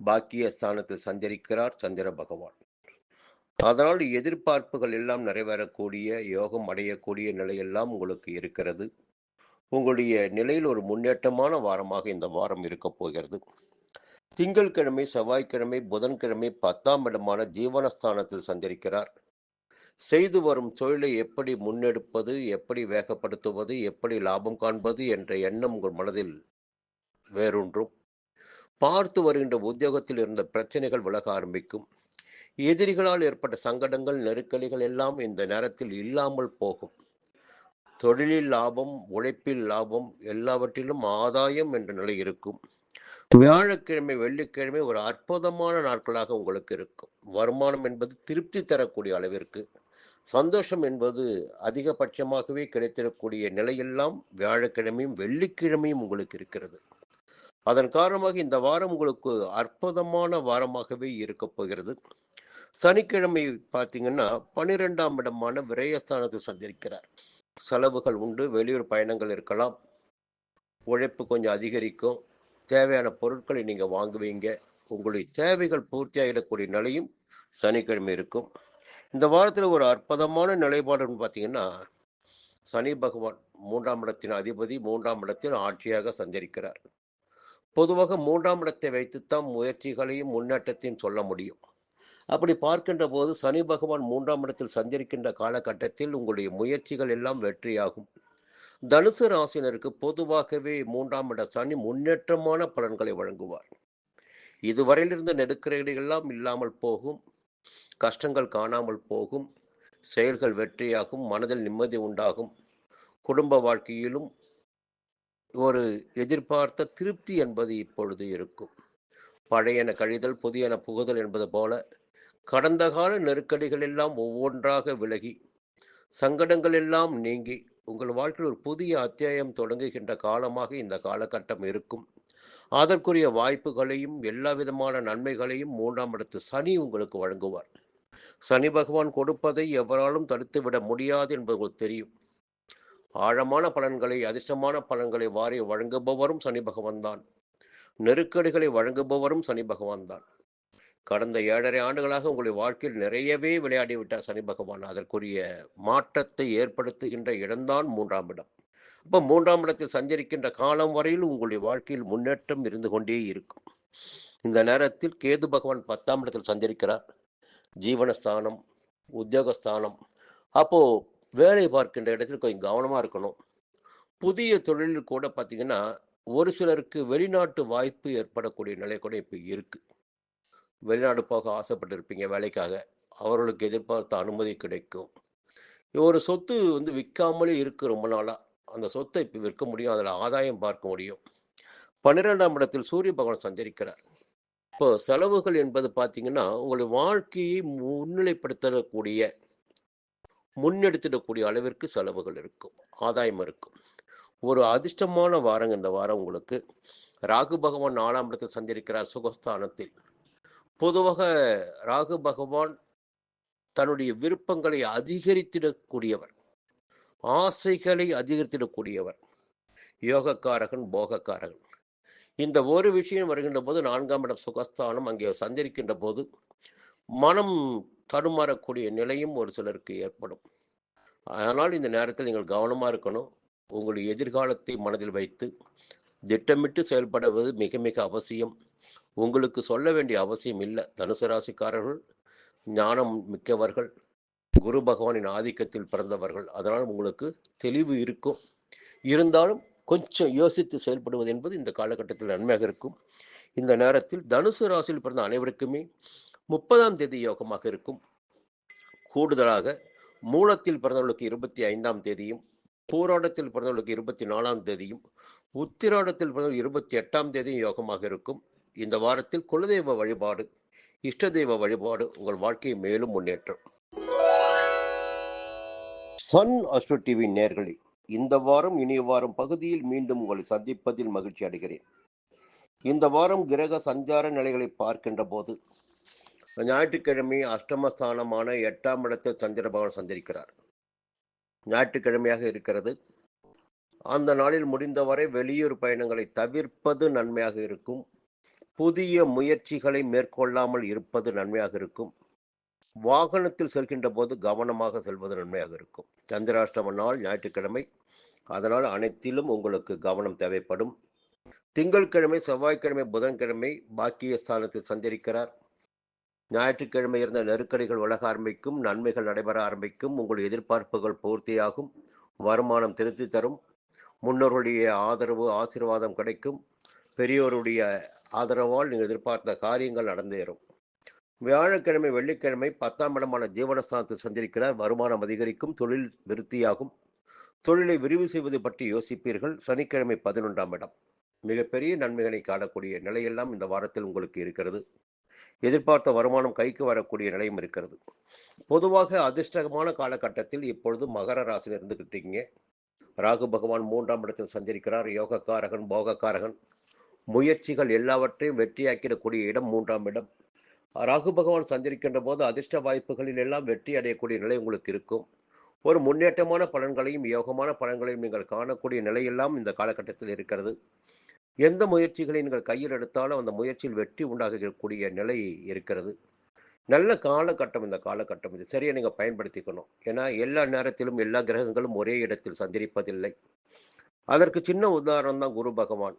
பாக்கியஸ்தானத்தில் சஞ்சரிக்கிறார் சந்திர பகவான். அதனால் எதிர்பார்ப்புகள் எல்லாம் நிறைவேறக்கூடிய, யோகம் அடையக்கூடிய நிலையெல்லாம் உங்களுக்கு இருக்கிறது. உங்களுடைய நிலையில் ஒரு முன்னேற்றமான வாரமாக இந்த வாரம் இருக்க போகிறது. திங்கட்கிழமை, செவ்வாய்க்கிழமை, புதன்கிழமை 10ஆம் இடமான ஜீவனஸ்தானத்தில் சஞ்சரிக்கிறார். செய்து வரும் தொழிலை எப்படி முன்னெடுப்பது, எப்படி வேகப்படுத்துவது, எப்படி லாபம் காண்பது என்ற எண்ணம் உங்கள் மனதில் வேறொன்றும். பார்த்து வருகின்ற உத்தியோகத்தில் இருந்த பிரச்சனைகள் விலக ஆரம்பிக்கும். எதிரிகளால் ஏற்பட்ட சங்கடங்கள், நெருக்கடிகள் எல்லாம் இந்த நேரத்தில் இல்லாமல் போகும். தொழிலில் லாபம், உழைப்பில் லாபம், எல்லாவற்றிலும் ஆதாயம் என்ற நிலை இருக்கும். வியாழக்கிழமை, வெள்ளிக்கிழமை ஒரு அற்புதமான நாட்களாக உங்களுக்கு இருக்கும். வருமானம் என்பது திருப்தி தரக்கூடிய அளவிற்கு, சந்தோஷம் என்பது அதிகபட்சமாகவே கிடைத்திடக்கூடிய நிலையெல்லாம் வியாழக்கிழமையும் வெள்ளிக்கிழமையும் உங்களுக்கு இருக்கிறது. அதன் காரணமாக இந்த வாரம் உங்களுக்கு அற்புதமான வாரமாகவே இருக்க போகிறது. சனிக்கிழமை பார்த்தீங்கன்னா 12ஆம் இடமான விரயஸ்தானத்தில் சஞ்சரிக்கிறார். செலவுகள் உண்டு, வெளியூர் பயணங்கள் இருக்கலாம், உழைப்பு கொஞ்சம் அதிகரிக்கும், தேவையான பொருட்களை நீங்கள் வாங்குவீங்க, உங்களுடைய தேவைகள் பூர்த்தியாகிடக்கூடிய நிலையும் சனிக்கிழமை இருக்கும். இந்த வாரத்தில் ஒரு அற்புதமான நிலைப்பாடுன்னு பார்த்தீங்கன்னா, சனி பகவான் 3ஆம் இடத்தின் அதிபதி 3ஆம் இடத்தில் ஆட்சியாக சஞ்சரிக்கிறார். பொதுவாக 3ஆம் இடத்தை வைத்துத்தான் முயற்சிகளையும் முன்னேற்றத்தையும் சொல்ல முடியும். அப்படி பார்க்கின்ற போது சனி பகவான் 3ஆம் இடத்தில் சஞ்சரிக்கின்ற காலகட்டத்தில் உங்களுடைய முயற்சிகள் எல்லாம் வெற்றியாகும். தனுசு ராசினருக்கு பொதுவாகவே 3ஆம் இட சனி முன்னேற்றமான பலன்களை வழங்குவார். இதுவரையில் இருந்த நெருக்கடிகள் எல்லாம் இல்லாமல் போகும், கஷ்டங்கள் காணாமல் போகும், செயல்கள் வெற்றியாகும், மனதில் நிம்மதி உண்டாகும். குடும்ப வாழ்க்கையிலும் ஒரு எதிர்பார்த்த திருப்தி என்பது இப்பொழுது இருக்கும். பழையன கழிதல், புதியன புகுதல் என்பது போல கடந்த கால நெருக்கடிகள் எல்லாம் ஒவ்வொன்றாக விலகி, சங்கடங்கள் எல்லாம் நீங்கி, உங்கள் வாழ்க்கையில் ஒரு புதிய அத்தியாயம் தொடங்குகின்ற காலமாக இந்த காலகட்டம் இருக்கும். அதற்குரிய வாய்ப்புகளையும் எல்லா விதமான நன்மைகளையும் 3ஆம் இடத்து சனி உங்களுக்கு வழங்குவார். சனி பகவான் கொடுப்பதை எவராலும் தடுத்துவிட முடியாது என்பது உங்களுக்கு தெரியும். ஆழமான பலன்களை, அதிர்ஷ்டமான பலன்களை வாரி வழங்குபவரும் சனி பகவான் தான். நெருக்கடிகளை வழங்குபவரும் சனி பகவான் தான். கடந்த 7.5 ஆண்டுகளாக உங்களுடைய வாழ்க்கையில் நிறையவே விளையாடிவிட்டார் சனி பகவான். அதற்குரிய மாற்றத்தை ஏற்படுத்துகின்ற இடம்தான் 3ஆம் இடம். அப்போ 3ஆம் இடத்தில் சஞ்சரிக்கின்ற காலம் வரையில் உங்களுடைய வாழ்க்கையில் முன்னேற்றம் இருந்து கொண்டே இருக்கும். இந்த நேரத்தில் கேது பகவான் 10ஆம் இடத்தில் சஞ்சரிக்கிறார். ஜீவனஸ்தானம், உத்தியோகஸ்தானம். அப்போ வேலை பார்க்கின்ற இடத்தில் கொஞ்சம் கவனமாக இருக்கணும். புதிய தொழிலில் கூட பார்த்தீங்கன்னா, ஒரு சிலருக்கு வெளிநாட்டு வாய்ப்பு ஏற்படக்கூடிய நிலை கூட இப்போ இருக்கு. வெளிநாடு போக ஆசைப்பட்டு இருப்பீங்க வேலைக்காக, அவர்களுக்கு எதிர்பார்த்த அனுமதி கிடைக்கும். ஒரு சொத்து விற்காமலே இருக்கு ரொம்ப நாளா, அந்த சொத்தை இப்போ விற்க முடியும், அதில் ஆதாயம் பார்க்க முடியும். 12ஆம் இடத்தில் சூரிய பகவான் சஞ்சரிக்கிறார். இப்போ செலவுகள் என்பது பார்த்தீங்கன்னா, உங்களுடைய வாழ்க்கையை முன்னிலைப்படுத்தக்கூடிய, முன்னெடுத்திடக்கூடிய அளவிற்கு செலவுகள் இருக்கும், ஆதாயம் இருக்கும். ஒரு அதிர்ஷ்டமான வாரம் இந்த வாரம் உங்களுக்கு. ராகு பகவான் 4ஆம் இடத்தில் சஞ்சரிக்கிறார் சுகஸ்தானத்தில். பொதுவாக ராகு பகவான் தன்னுடைய விருப்பங்களை அதிகரித்திடக்கூடியவர், ஆசைகளை அதிகரித்திடக்கூடியவர், யோகக்காரகன், போகக்காரகன். இந்த ஒரு விஷயம் வருகின்ற போது 4ஆம் இடம் சுகஸ்தானம் அங்கே சஞ்சரிக்கின்ற போது மனம் தடுமாறக்கூடிய நிலையும் ஒரு சிலருக்கு ஏற்படும். அதனால் இந்த நேரத்தில் நீங்கள் கவனமாக இருக்கணும். உங்களுடைய எதிர்காலத்தை மனதில் வைத்து திட்டமிட்டு செயல்படுவது மிக மிக அவசியம். உங்களுக்கு சொல்ல வேண்டிய அவசியம் இல்லை. தனுசு ராசிக்காரர்கள் ஞானம் மிக்கவர்கள், குரு பகவானின் ஆதிக்கத்தில் பிறந்தவர்கள். அதனால் உங்களுக்கு தெளிவு இருக்கும். இருந்தாலும் கொஞ்சம் யோசித்து செயல்படுவது என்பது இந்த காலகட்டத்தில் நன்மையாக இருக்கும். இந்த நேரத்தில் தனுசு ராசியில் பிறந்த அனைவருக்குமே 30ஆம் தேதி யோகமாக இருக்கும். கூடுதலாக மூலத்தில் பிறந்தவர்களுக்கு 25ஆம் தேதியும், பூராடத்தில் பிறந்தவர்களுக்கு 24ஆம் தேதியும், உத்திராடத்தில் பிறந்தவர்கள் 28ஆம் தேதியும் யோகமாக இருக்கும். இந்த வாரத்தில் குலதெய்வ வழிபாடு, இஷ்ட தெய்வ வழிபாடு உங்கள் வாழ்க்கையை மேலும் முன்னேற்றும். சன் அஸ்ட்ரோ டிவி நேயர்களே, இந்த வாரம் இனிய வாரம் பகுதியில் மீண்டும் உங்களை சந்திப்பதில் மகிழ்ச்சி அடைகிறேன். இந்த வாரம் கிரக சஞ்சார நிலைகளை பார்க்கின்ற போது ஞாயிற்றுக்கிழமை அஷ்டமஸ்தானமான 8ஆம் இடத்தில் சந்திர பகவான் சஞ்சரிக்கிறார். ஞாயிற்றுக்கிழமையாக இருக்கிறது. அந்த நாளில் முடிந்தவரை வெளியூர் பயணங்களை தவிர்ப்பது நன்மையாக இருக்கும். புதிய முயற்சிகளை மேற்கொள்ளாமல் இருப்பது நன்மையாக இருக்கும். வாகனத்தில் செல்கின்ற போது கவனமாக செல்வது நன்மையாக இருக்கும். சந்திராஷ்டம நாள் ஞாயிற்றுக்கிழமை, அதனால் அனைத்திலும் உங்களுக்கு கவனம் தேவைப்படும். திங்கட்கிழமை, செவ்வாய்க்கிழமை, புதன்கிழமை பாக்கியஸ்தானத்தில் சஞ்சரிக்கிறார். ஞாயிற்றுக்கிழமை இருந்த நெருக்கடிகள் விலக ஆரம்பிக்கும், நன்மைகள் நடைபெற ஆரம்பிக்கும், உங்கள் எதிர்பார்ப்புகள் பூர்த்தியாகும், வருமானம் திருத்தி தரும், முன்னோர்களுடைய ஆதரவு ஆசீர்வாதம் கிடைக்கும், பெரியோருடைய ஆதரவால் நீங்கள் எதிர்பார்த்த காரியங்கள் நடந்தேறும். வியாழக்கிழமை, வெள்ளிக்கிழமை 10ஆம் இடமான ஜீவனஸ்தானத்தில் சந்திரிக்கிறார். வருமானம் அதிகரிக்கும், தொழில் விருத்தியாகும், தொழிலை விரிவு செய்வது பற்றி யோசிப்பீர்கள். சனிக்கிழமை 11ஆம் இடம், மிகப்பெரிய நன்மைகளை காணக்கூடிய நிலையெல்லாம் இந்த வாரத்தில் உங்களுக்கு இருக்கிறது. எதிர்பார்த்த வருமானம் கைக்கு வரக்கூடிய நிலையும் இருக்கிறது. பொதுவாக அதிர்ஷ்டமான காலகட்டத்தில் இப்பொழுது மகர ராசியில் இருந்துகிட்டீங்க. ராகு பகவான் 3ஆம் இடத்தில் சஞ்சரிக்கிறார். யோகக்காரகன், போகக்காரகன், முயற்சிகள் எல்லாவற்றையும் வெற்றியாக்கிடக்கூடிய இடம் 3ஆம் இடம். ராகு பகவான் சஞ்சரிக்கின்ற போது அதிர்ஷ்ட வாய்ப்புகளில் எல்லாம் வெற்றி அடையக்கூடிய நிலை உங்களுக்கு இருக்கும். ஒரு முன்னேற்றமான பலன்களையும் யோகமான பலன்களையும் நீங்கள் காணக்கூடிய நிலையெல்லாம் இந்த காலகட்டத்தில் இருக்கிறது. எந்த முயற்சிகளை நீங்கள் கையில் எடுத்தாலும் அந்த முயற்சியில் வெற்றி உண்டாகக்கூடிய நிலை இருக்கிறது. நல்ல காலகட்டம் இந்த காலகட்டம். இது சரியாக நீங்கள் பயன்படுத்திக்கணும். ஏன்னா எல்லா நேரத்திலும் எல்லா கிரகங்களும் ஒரே இடத்தில் சஞ்சரிப்பதில்லை. அதற்கு சின்ன உதாரணம் தான் குரு பகவான்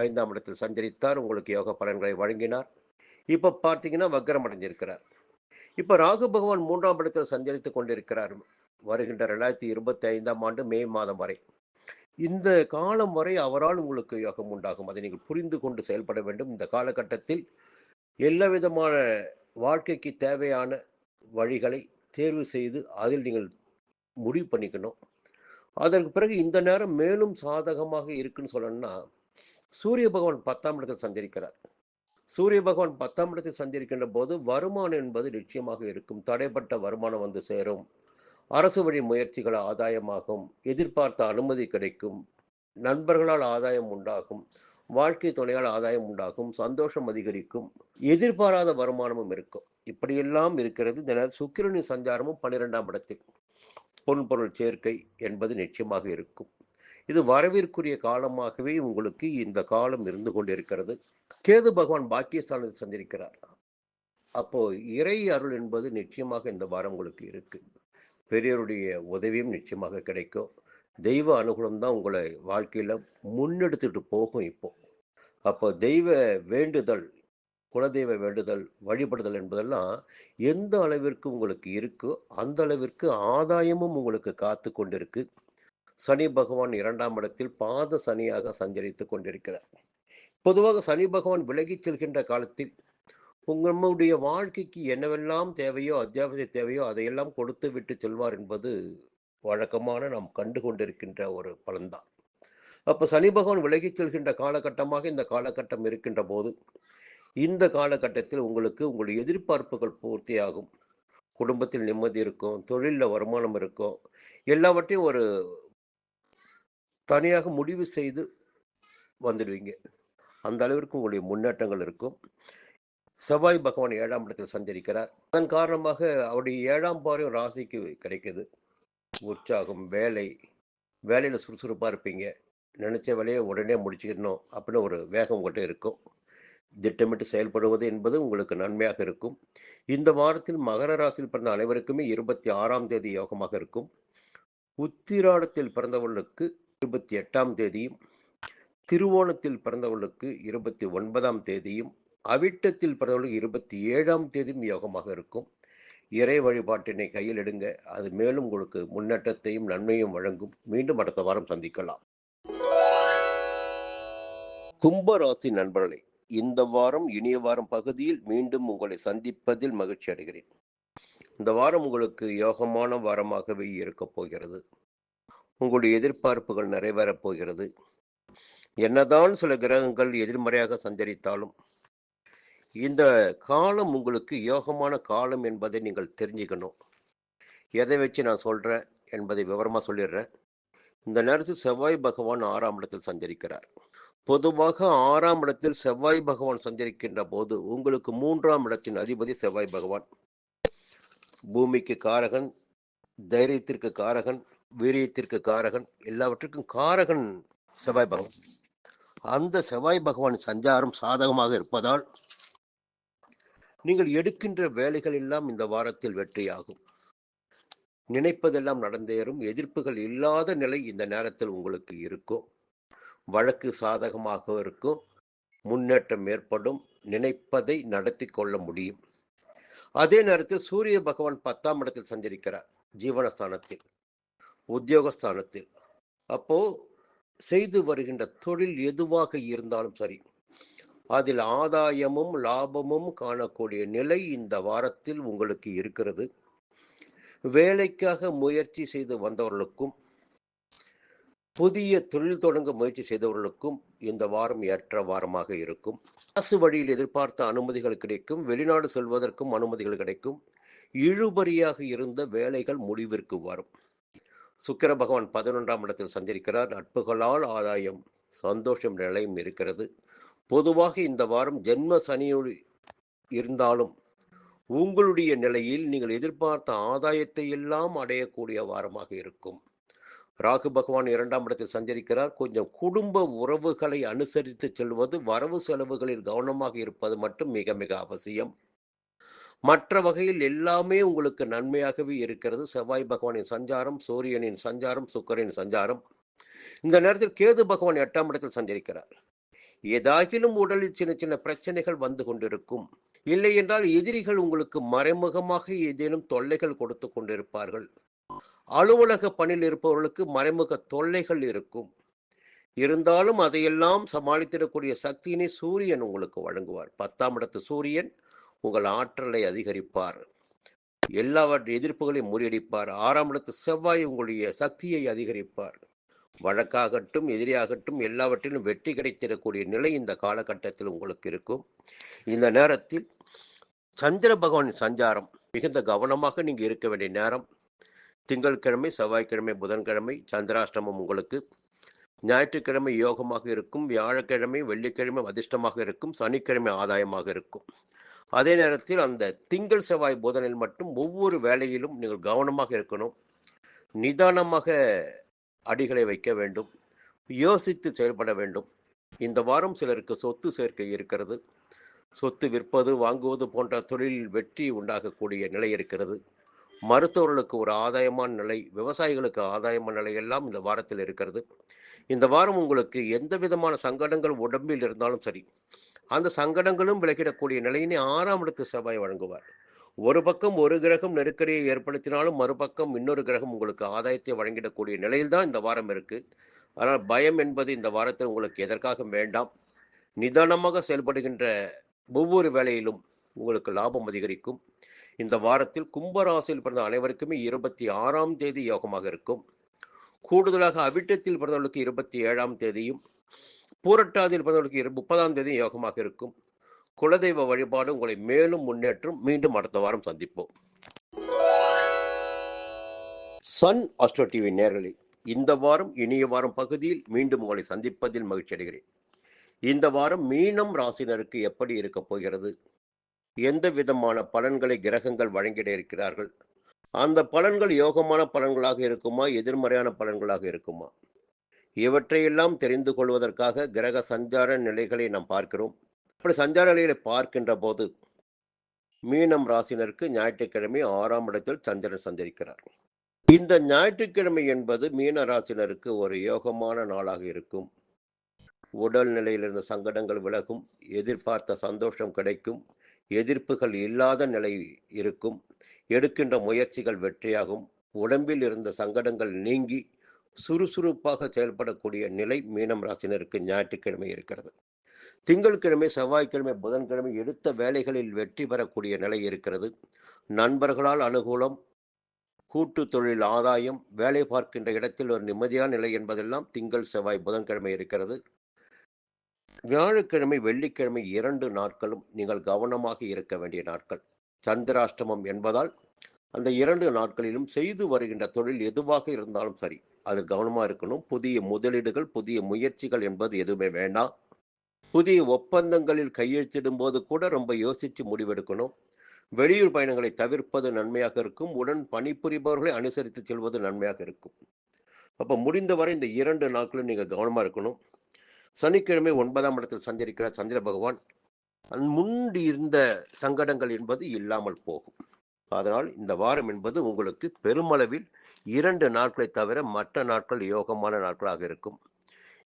5ஆம் இடத்தில் சஞ்சரித்தார், உங்களுக்கு யோக பலன்களை வழங்கினார். இப்போ பார்த்தீங்கன்னா வக்ரம் அடைஞ்சிருக்கிறார். இப்போ ராகு பகவான் 3ஆம் இடத்தில் சஞ்சரித்து கொண்டிருக்கிறார் வருகின்ற 2025ஆம் ஆண்டு மே மாதம் வரை. இந்த காலம் வரை அவரால் உங்களுக்கு யோகம் உண்டாகும். அதை நீங்கள் புரிந்து கொண்டு செயல்பட வேண்டும். இந்த காலகட்டத்தில் எல்லா விதமான வாழ்க்கைக்கு தேவையான வழிகளை தேர்வு செய்து அதில் நீங்கள் முடிவு பண்ணிக்கணும். அதற்கு பிறகு இந்த நேரம் மேலும் சாதகமாக இருக்குன்னு சொல்லணும்னா, சூரிய பகவான் 10ஆம் இடத்தில் சஞ்சரிக்கிறார். சூரிய பகவான் 10ஆம் இடத்தில் சஞ்சரிக்கின்ற போது வருமானம் என்பது நிச்சயமாக இருக்கும். தடைப்பட்ட வருமானம் வந்து சேரும். அரசு வழி முயற்சிகள் ஆதாயமாகும். எதிர்பார்த்த அனுமதி கிடைக்கும். நண்பர்களால் ஆதாயம் உண்டாகும். வாழ்க்கை துணையால் ஆதாயம் உண்டாகும். சந்தோஷம் அதிகரிக்கும். எதிர்பாராத வருமானமும் இருக்கும். இப்படியெல்லாம் இருக்கிறது. இதனால் சுக்கிரனின் சஞ்சாரமும் 12ஆம் இடத்தில் பொன்பொருள் சேர்க்கை என்பது நிச்சயமாக இருக்கும். இது வரவிற்குரிய காலமாகவே உங்களுக்கு இந்த காலம் இருந்து கொண்டிருக்கிறது. கேது பகவான் பாக்கியஸ்தானத்தில் சந்திரிக்கிறார். அப்போ இறை அருள் என்பது நிச்சயமாக இந்த வாரம் உங்களுக்கு இருக்கு. பெரியவருடைய உதவியும் நிச்சயமாக கிடைக்கும். தெய்வ அனுகூலம் தான் உங்களை வாழ்க்கையில் முன்னெடுத்துட்டு போகும். அப்போ தெய்வ வேண்டுதல், குலதெய்வ வேண்டுதல், வழிபடுதல் என்பதெல்லாம் எந்த அளவிற்கு உங்களுக்கு இருக்கோ அந்த அளவிற்கு ஆதாயமும் உங்களுக்கு காத்து கொண்டிருக்கு. சனி பகவான் 2ஆம் இடத்தில் பாத சனியாக சஞ்சரித்து கொண்டிருக்கிறார். பொதுவாக சனி பகவான் விலகிச் செல்கின்ற காலத்தில் நம்முடைய வாழ்க்கைக்கு என்னவெல்லாம் தேவையோ, அத்தியாவசிய தேவையோ அதையெல்லாம் கொடுத்து விட்டு செல்வார் என்பது வழக்கமான நாம் கண்டு கொண்டிருக்கின்ற ஒரு பலன்தான். அப்போ சனி பகவான் விலகிச் செல்கின்ற காலகட்டமாக இந்த காலகட்டம் இருக்கின்ற போது, இந்த காலகட்டத்தில் உங்களுக்கு உங்களுடைய எதிர்பார்ப்புகள் பூர்த்தியாகும். குடும்பத்தில் நிம்மதி இருக்கும், தொழிலில் வருமானம் இருக்கும், எல்லாவற்றையும் ஒரு தனியாக முடிவு செய்து வந்துடுவீங்க. அந்த அளவிற்கு உங்களுடைய முன்னேற்றங்கள் இருக்கும். செவ்வாய் பகவான் 7ஆம் இடத்தில் சஞ்சரிக்கிறார். அதன் காரணமாக அவருடைய 7ஆம் பார்வையும் ராசிக்கு கிடைக்குது. உற்சாகம், வேலையில் சுறுசுறுப்பாக இருப்பீங்க. நினைச்ச வேலையை உடனே முடிச்சுக்கணும் அப்படின்னு ஒரு வேகம் உங்கள்கிட்ட இருக்கும். திட்டமிட்டு செயல்படுவது என்பது உங்களுக்கு நன்மையாக இருக்கும். இந்த வாரத்தில் மகர ராசியில் பிறந்த அனைவருக்குமே 26ஆம் தேதி யோகமாக இருக்கும். உத்திராடத்தில் பிறந்தவர்களுக்கு 28ஆம் தேதியும், திருவோணத்தில் பிறந்தவர்களுக்கு 29ஆம் தேதியும், அவிட்டத்தில் பிறந்தவர்களுக்கு 27ஆம் தேதியும் யோகமாக இருக்கும். இறை வழிபாட்டினை கையில் எடுங்க. அது மேலும் உங்களுக்கு முன்னேற்றத்தையும் நன்மையும் வழங்கும். மீண்டும் அடுத்த வாரம் சந்திக்கலாம். கும்பராசி நண்பர்களே, இந்த வாரம் இனிய வாரம் பகுதியில் மீண்டும் உங்களை சந்திப்பதில் மகிழ்ச்சி அடைகிறேன். இந்த வாரம் உங்களுக்கு யோகமான வாரமாகவே இருக்கப் போகிறது. உங்களுடைய எதிர்பார்ப்புகள் நிறைவேறப் போகிறது. என்னதான் சில கிரகங்கள் எதிர்மறையாக சஞ்சரித்தாலும் இந்த காலம் உங்களுக்கு யோகமான காலம் என்பதை நீங்கள் தெரிஞ்சுக்கணும். எதை வச்சு நான் சொல்றேன் என்பதை விவரமா சொல்லிடுறேன். இந்த நேரத்தில் செவ்வாய் பகவான் 6ஆம் இடத்தில் சஞ்சரிக்கிறார். பொதுவாக 6ஆம் இடத்தில் செவ்வாய் பகவான் சஞ்சரிக்கின்ற போது உங்களுக்கு 3ஆம் இடத்தின் அதிபதி செவ்வாய் பகவான். பூமிக்கு காரகன், தைரியத்திற்கு காரகன், வீரியத்திற்கு காரகன், எல்லாவற்றுக்கும் காரகன் செவ்வாய் பகவான். அந்த செவ்வாய் பகவான் சஞ்சாரம் சாதகமாக இருப்பதால் நீங்கள் எடுக்கின்ற வேலைகள் எல்லாம் இந்த வாரத்தில் வெற்றியாகும். நினைப்பதெல்லாம் நடந்தேறும். எதிர்ப்புகள் இல்லாத நிலை இந்த நேரத்தில் உங்களுக்கு இருக்கும். வழக்கு சாதகமாக இருக்கும். முன்னேற்றம் ஏற்படும். நினைப்பதை நடத்தி கொள்ள முடியும். அதே நேரத்தில் சூரிய பகவான் 10ஆம் இடத்தில் சஞ்சரிக்கிறார். ஜீவனஸ்தானத்தில், உத்தியோகஸ்தானத்தில். அப்போ செய்து வருகின்ற தொழில் எதுவாக இருந்தாலும் சரி, அதில் ஆதாயமும் லாபமும் காணக்கூடிய நிலை இந்த வாரத்தில் உங்களுக்கு இருக்கிறது. வேலைக்காக முயற்சி செய்து வந்தவர்களுக்கும் புதிய தொழில் தொடங்க முயற்சி செய்தவர்களுக்கும் இந்த வாரம் ஏற்ற வாரமாக இருக்கும். அரசு வழியில் எதிர்பார்த்த அனுமதிகள் கிடைக்கும். வெளிநாடு செல்வதற்கும் அனுமதிகள் கிடைக்கும். இழுபறியாக இருந்த வேலைகள் முடிவிற்கு வரும். சுக்கிர பகவான் 11ஆம் இடத்தில் சஞ்சரிக்கிறார். நட்புகளால் ஆதாயம், சந்தோஷம் நிலையும் இருக்கிறது. பொதுவாக இந்த வாரம் ஜென்ம சனியோடு இருந்தாலும் உங்களுடைய நிலையில் நீங்கள் எதிர்பார்த்த ஆதாயத்தை எல்லாம் அடையக்கூடிய வாரமாக இருக்கும். ராகு பகவான் 2ஆம் இடத்தில் சஞ்சரிக்கிறார். கொஞ்சம் குடும்ப உறவுகளை அனுசரித்து செல்வது, வரவு செலவுகளில் கவனமாக இருப்பது மட்டும் மிக மிக அவசியம். மற்ற வகையில் எல்லாமே உங்களுக்கு நன்மையாகவே இருக்கிறது. செவ்வாய் பகவானின் சஞ்சாரம், சூரியனின் சஞ்சாரம், சுக்கிரனின் சஞ்சாரம். இந்த நேரத்தில் கேது பகவான் 8ஆம் இடத்தில் சஞ்சரிக்கிறார். ஏதாகிலும் உடலில் சின்ன சின்ன பிரச்சனைகள் வந்து கொண்டிருக்கும். இல்லை என்றால் எதிரிகள் உங்களுக்கு மறைமுகமாக ஏதேனும் தொல்லைகள் கொடுத்து கொண்டிருப்பார்கள். அலுவலக பணியில் இருப்பவர்களுக்கு மறைமுக தொல்லைகள் இருக்கும். இருந்தாலும் அதையெல்லாம் சமாளித்திடக்கூடிய சக்தியினை சூரியன் உங்களுக்கு வழங்குவார். 10ஆம் இடத்து சூரியன் உங்கள் ஆற்றலை அதிகரிப்பார். எல்லாவற்றை எதிர்ப்புகளையும் முறியடிப்பார். 6ஆம் இடத்து செவ்வாய் உங்களுடைய சக்தியை அதிகரிப்பார். வழக்காகட்டும் எதிரியாகட்டும் எல்லாவற்றிலும் வெற்றி கிடைத்திடக்கூடிய நிலை இந்த காலகட்டத்தில் உங்களுக்கு இருக்கும். இந்த நேரத்தில் சந்திர பகவானின் சஞ்சாரம் மிகுந்த கவனமாக நீங்க இருக்க வேண்டிய நேரம். திங்கட்கிழமை, செவ்வாய்க்கிழமை, புதன்கிழமை சந்திராஷ்டமம் உங்களுக்கு. ஞாயிற்றுக்கிழமை யோகமாக இருக்கும். வியாழக்கிழமை, வெள்ளிக்கிழமை அதிர்ஷ்டமாக இருக்கும். சனிக்கிழமை ஆதாயமாக இருக்கும். அதே நேரத்தில் அந்த திங்கள், செவ்வாய், புதனில் மட்டும் ஒவ்வொரு வேலையிலும் நீங்கள் கவனமாக இருக்கணும். நிதானமாக அடிகளை வைக்க வேண்டும். யோசித்து செயல்பட வேண்டும். இந்த வாரம் சிலருக்கு சொத்து சேர்க்கை இருக்கிறது. சொத்து விற்பது, வாங்குவது போன்ற தொழிலில் வெற்றி உண்டாகக்கூடிய நிலை இருக்கிறது. மருத்துவர்களுக்கு ஒரு ஆதாயமான நிலை, விவசாயிகளுக்கு ஆதாயமான நிலை எல்லாம் இந்த வாரத்தில் இருக்கிறது. இந்த வாரம் உங்களுக்கு எந்த விதமான சங்கடங்கள் உடம்பில் இருந்தாலும் சரி, அந்த சங்கடங்களும் விலகிடக்கூடிய நிலையினை 6ஆம் இடத்து செவ்வாய் வழங்குவார். ஒரு பக்கம் ஒரு கிரகம் நெருக்கடியை ஏற்படுத்தினாலும் மறுபக்கம் இன்னொரு கிரகம் உங்களுக்கு ஆதாயத்தை வழங்கிடக்கூடிய நிலையில்தான் இந்த வாரம் இருக்கு. ஆனால் பயம் என்பது இந்த வாரத்தில் உங்களுக்கு எதற்காக வேண்டாம். நிதானமாக செயல்படுகின்ற ஒவ்வொரு வேலையிலும் உங்களுக்கு லாபம் அதிகரிக்கும். இந்த வாரத்தில் கும்பராசியில் பிறந்த அனைவருக்குமே 26ஆம் தேதி யோகமாக இருக்கும். கூடுதலாக அவிட்டத்தில் பிறந்தவர்களுக்கு 27ஆம் தேதியும், பூரட்டாதியில் பிறந்தவர்களுக்கு 30ஆம் தேதியும் யோகமாக இருக்கும். குலதெய்வ வழிபாடு உங்களை மேலும் முன்னேற்றும். மீண்டும் அடுத்த வாரம் சந்திப்போம். சன் ஆஸ்ட்ரோ டிவி நேயர்களே, இந்த வாரம் இனிய வாரம் பகுதியில் மீண்டும் உங்களை சந்திப்பதில் மகிழ்ச்சி அடைகிறேன். இந்த வாரம் மீனம் ராசினருக்கு எப்படி இருக்க போகிறது, எந்த விதமான பலன்களை கிரகங்கள் வழங்கிட இருக்கிறார்கள், அந்த பலன்கள் யோகமான பலன்களாக இருக்குமா, எதிர்மறையான பலன்களாக இருக்குமா, இவற்றையெல்லாம் தெரிந்து கொள்வதற்காக கிரக சஞ்சார நிலைகளை நாம் பார்க்கிறோம். அப்படி சஞ்சார நிலைகளை பார்க்கின்ற போது மீனம் ராசினருக்கு ஞாயிற்றுக்கிழமை 6ஆம் இடத்தில் சந்திரன் சஞ்சரிக்கிறார். இந்த ஞாயிற்றுக்கிழமை என்பது மீன ராசினருக்கு ஒரு யோகமான நாளாக இருக்கும். உடல் நிலையில் இருந்த சங்கடங்கள் விலகும். எதிர்பார்த்த சந்தோஷம் கிடைக்கும். எதிர்ப்புகள் இல்லாத நிலை இருக்கும். எடுக்கின்ற முயற்சிகள் வெற்றியாகும். உடம்பில் இருந்த சங்கடங்கள் நீங்கி சுறுசுறுப்பாக செயல்படக்கூடிய நிலை மீனம் ராசினருக்கு ஞாயிற்றுக்கிழமை இருக்கிறது. திங்கட்கிழமை, செவ்வாய்க்கிழமை, புதன்கிழமை எடுத்த வேலைகளில் வெற்றி பெறக்கூடிய நிலை இருக்கிறது. நண்பர்களால் அனுகூலம், கூட்டு தொழில் ஆதாயம், வேலை பார்க்கின்ற இடத்தில் ஒரு நிம்மதியான நிலை என்பதெல்லாம் திங்கள், செவ்வாய், புதன்கிழமை இருக்கிறது. வியாழக்கிழமை, வெள்ளிக்கிழமை 2 நாட்களும் நீங்கள் கவனமாக இருக்க வேண்டிய நாட்கள். சந்திராஷ்டமம் என்பதால் அந்த 2 நாட்களிலும் செய்து வருகின்ற தொழில் எதுவாக இருந்தாலும் சரி, அது கவனமாக இருக்கணும். புதிய முதலீடுகள், புதிய முயற்சிகள் என்பது எதுவுமே வேண்டாம். புதிய ஒப்பந்தங்களில் கையெழுத்திடும் போது கூட ரொம்ப யோசித்து முடிவெடுக்கணும். வெளியூர் பயணங்களை தவிர்ப்பது நன்மையாக இருக்கும். உடன் பணிபுரிபவர்களை அனுசரித்து செல்வது நன்மையாக இருக்கும். அப்போ முடிந்தவரை இந்த 2 நாட்களும் நீங்கள் கவனமாக இருக்கணும். சனிக்கிழமை 9ஆம் இடத்தில் சஞ்சரிக்கிறார் சந்திர பகவான். முன்பு இருந்த சங்கடங்கள் என்பது இல்லாமல் போகும். அதனால் இந்த வாரம் என்பது உங்களுக்கு பெருமளவில் 2 நாட்களை தவிர மற்ற நாட்கள் யோகமான நாட்களாக இருக்கும்.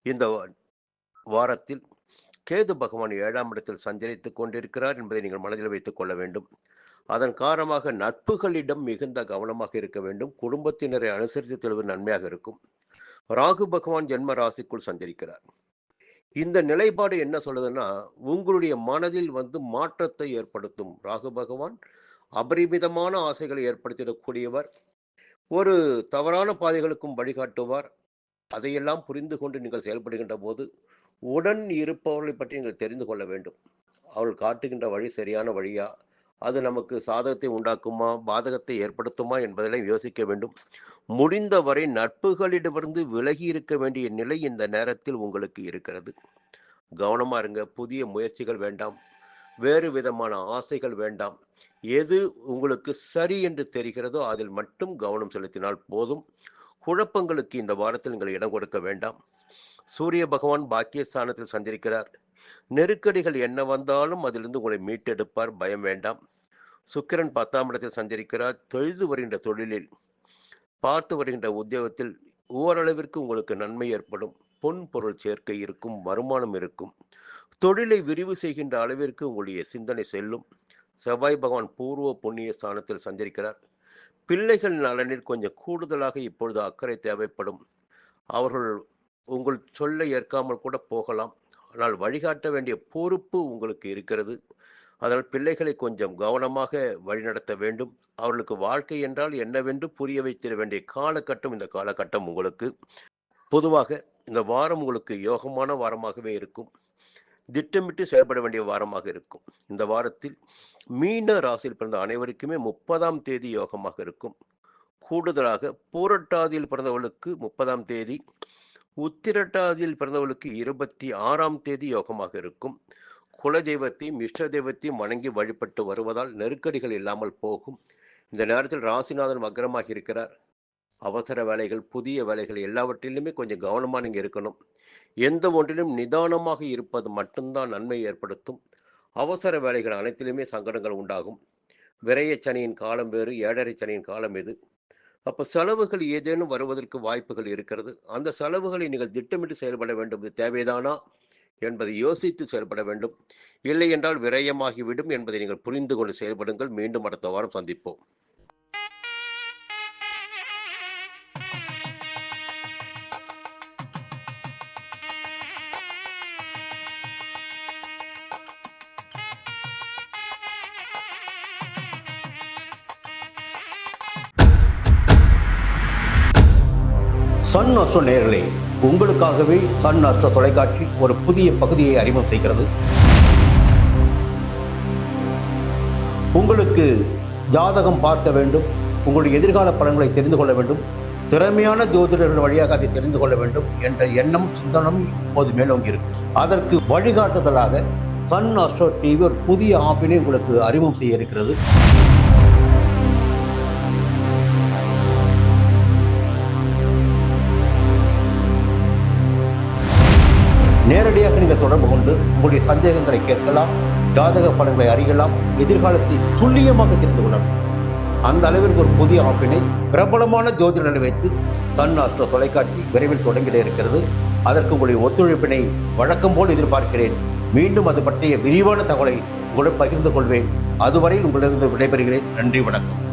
இந்த வாரத்தில் கேது பகவான் 7ஆம் இடத்தில் சஞ்சரித்துக் கொண்டிருக்கிறார் என்பதை நீங்கள் மனதில் வைத்துக் கொள்ள வேண்டும். அதன் காரணமாக நட்புகளிடம் மிகுந்த கவனமாக இருக்க வேண்டும். குடும்பத்தினரை அனுசரித்து செல்வது நன்மையாக இருக்கும். ராகு பகவான் ஜென்ம ராசிக்குள் சஞ்சரிக்கிறார். இந்த நிலைப்பாடு என்ன சொல்லுதுன்னா, உங்களுடைய மனதில் மாற்றத்தை ஏற்படுத்தும். ராகு பகவான் அபரிமிதமான ஆசைகளை ஏற்படுத்திடக்கூடியவர். ஒரு தவறான பாதைகளுக்கும் வழிகாட்டுவார். அதையெல்லாம் புரிந்து கொண்டு நீங்கள் செயல்படுகின்ற போது உடன் இருப்பவர்களை பற்றி நீங்கள் தெரிந்து கொள்ள வேண்டும். அவர்கள் காட்டுகின்ற வழி சரியான வழியா, அது நமக்கு சாதகத்தை உண்டாக்குமா, பாதகத்தை ஏற்படுத்துமா என்பதெல்லாம் யோசிக்க வேண்டும். முடிந்தவரை நட்புகளிடமிருந்து விலகி இருக்க வேண்டிய நிலை இந்த நேரத்தில் உங்களுக்கு இருக்கிறது. கவனமா இருங்க. புதிய முயற்சிகள் வேண்டாம். வேறு விதமான ஆசைகள் வேண்டாம். எது உங்களுக்கு சரி என்று தெரிகிறதோ அதில் மட்டும் கவனம் செலுத்தினால் போதும். குழப்பங்களுக்கு இந்த வாரத்தில் நீங்கள் இடம் கொடுக்க வேண்டாம். சூரிய பகவான் பாக்கியஸ்தானத்தில் சஞ்சரிக்கிறார். நெருக்கடிகள் என்ன வந்தாலும் அதிலிருந்து உங்களை மீட்டெடுப்பார். பயம் வேண்டாம். சுக்கிரன் 10ஆம் இடத்தில் சஞ்சரிக்கிறார். தொழுது வருகின்ற தொழிலில், பார்த்து வருகின்ற உத்தியோகத்தில் ஓரளவிற்கு உங்களுக்கு நன்மை ஏற்படும். பொன் பொருள் சேர்க்கை இருக்கும். வருமானம் இருக்கும். தொழிலை விரிவு செய்கின்ற அளவிற்கு உங்களுடைய சிந்தனை செல்லும். செவ்வாய் பகவான் பூர்வ புண்ணிய ஸ்தானத்தில் சஞ்சரிக்கிறார். பிள்ளைகள் நலனில் கொஞ்சம் கூடுதலாக இப்பொழுது அக்கறை தேவைப்படும். அவர்கள் உங்கள் சொல்லை ஏற்காமல் கூட போகலாம். ஆனால் வழிகாட்ட வேண்டிய பொறுப்பு உங்களுக்கு இருக்கிறது. அதனால் பிள்ளைகளை கொஞ்சம் கவனமாக வழிநடத்த வேண்டும். அவர்களுக்கு வாழ்க்கை என்றால் என்னவென்று புரிய வைத்திட வேண்டிய காலகட்டம் இந்த காலகட்டம் உங்களுக்கு. பொதுவாக இந்த வாரம் உங்களுக்கு யோகமான வாரமாகவே இருக்கும். திட்டமிட்டு செயல்பட வேண்டிய வாரமாக இருக்கும். இந்த வாரத்தில் மீன ராசியில் பிறந்த அனைவருக்குமே 30ஆம் தேதி யோகமாக இருக்கும். கூடுதலாக பூரட்டாதியில் பிறந்தவர்களுக்கு 30ஆம் தேதி, உத்திரட்டாதியில் பிறந்தவர்களுக்கு 26ஆம் தேதி யோகமாக இருக்கும். குலதெய்வத்தையும் இஷ்ட தெய்வத்தையும் வணங்கி வழிபட்டு வருவதால் நெருக்கடிகள் இல்லாமல் போகும். இந்த நேரத்தில் ராசிநாதன் வக்ரமாக இருக்கிறார். அவசர வேலைகள், புதிய வேலைகள் எல்லாவற்றிலுமே கொஞ்சம் கவனமாக நீங்கள் இருக்கணும். எந்த ஒன்றிலும் நிதானமாக இருப்பது மட்டும்தான் நன்மை ஏற்படுத்தும். அவசர வேலைகள் அனைத்திலுமே சங்கடங்கள் உண்டாகும். விரைய சனியின் காலம் வேறு, 7.5 சனியின் காலம் இது. அப்போ செலவுகள் ஏதேனும் வருவதற்கு வாய்ப்புகள் இருக்கிறது. அந்த செலவுகளை நீங்கள் திட்டமிட்டு செயல்பட வேண்டும். இது தேவைதானா என்பதை யோசித்து செயல்பட வேண்டும். இல்லை என்றால் விரயமாகிவிடும் என்பதை நீங்கள் புரிந்து கொண்டு செயல்படுங்கள். மீண்டும் அடுத்த வாரம் சந்திப்போம். சன் அஸ்ட்ரோ நேயர்களே, உங்களுக்காகவே சன் அஸ்ட்ரோ தொலைக்காட்சி ஒரு புதிய பகுதியை அறிமுகம் செய்கிறது. உங்களுக்கு ஜாதகம் பார்க்க வேண்டும், உங்களுடைய எதிர்கால பலன்களை தெரிந்து கொள்ள வேண்டும், திறமையான ஜோதிடர்கள் வழியாக அதை தெரிந்து கொள்ள வேண்டும் என்ற எண்ணம், சிந்தனம் இப்போது மேலோங்கி இருக்கு. அதற்கு வழிகாட்டுதலாக சன் அஸ்ட்ரோ டிவி ஒரு புதிய ஆப்பினை உங்களுக்கு அறிமுகம் செய்ய இருக்கிறது. நேரடியாக நீங்கள் தொடர்பு கொண்டு உங்களுடைய சந்தேகங்களை கேட்கலாம், ஜாதக பலன்களை அறியலாம், எதிர்காலத்தை துல்லியமாக தெரிந்து கொள்ளலாம். அந்த அளவிற்கு ஒரு புதிய ஆப்பினை பிரபலமான ஜோதிடர்களை வைத்து சன் அஸ்ட்ரோ தொலைக்காட்சி விரைவில் தொடங்கிட இருக்கிறது. அதற்கு உங்களுடைய ஒத்துழைப்பினை வழக்கம் போல் எதிர்பார்க்கிறேன். மீண்டும் அது பற்றிய விரிவான தகவலை உங்களுடன் பகிர்ந்து கொள்வேன். அதுவரையில் உங்களிடம் விடைபெறுகிறேன். நன்றி, வணக்கம்.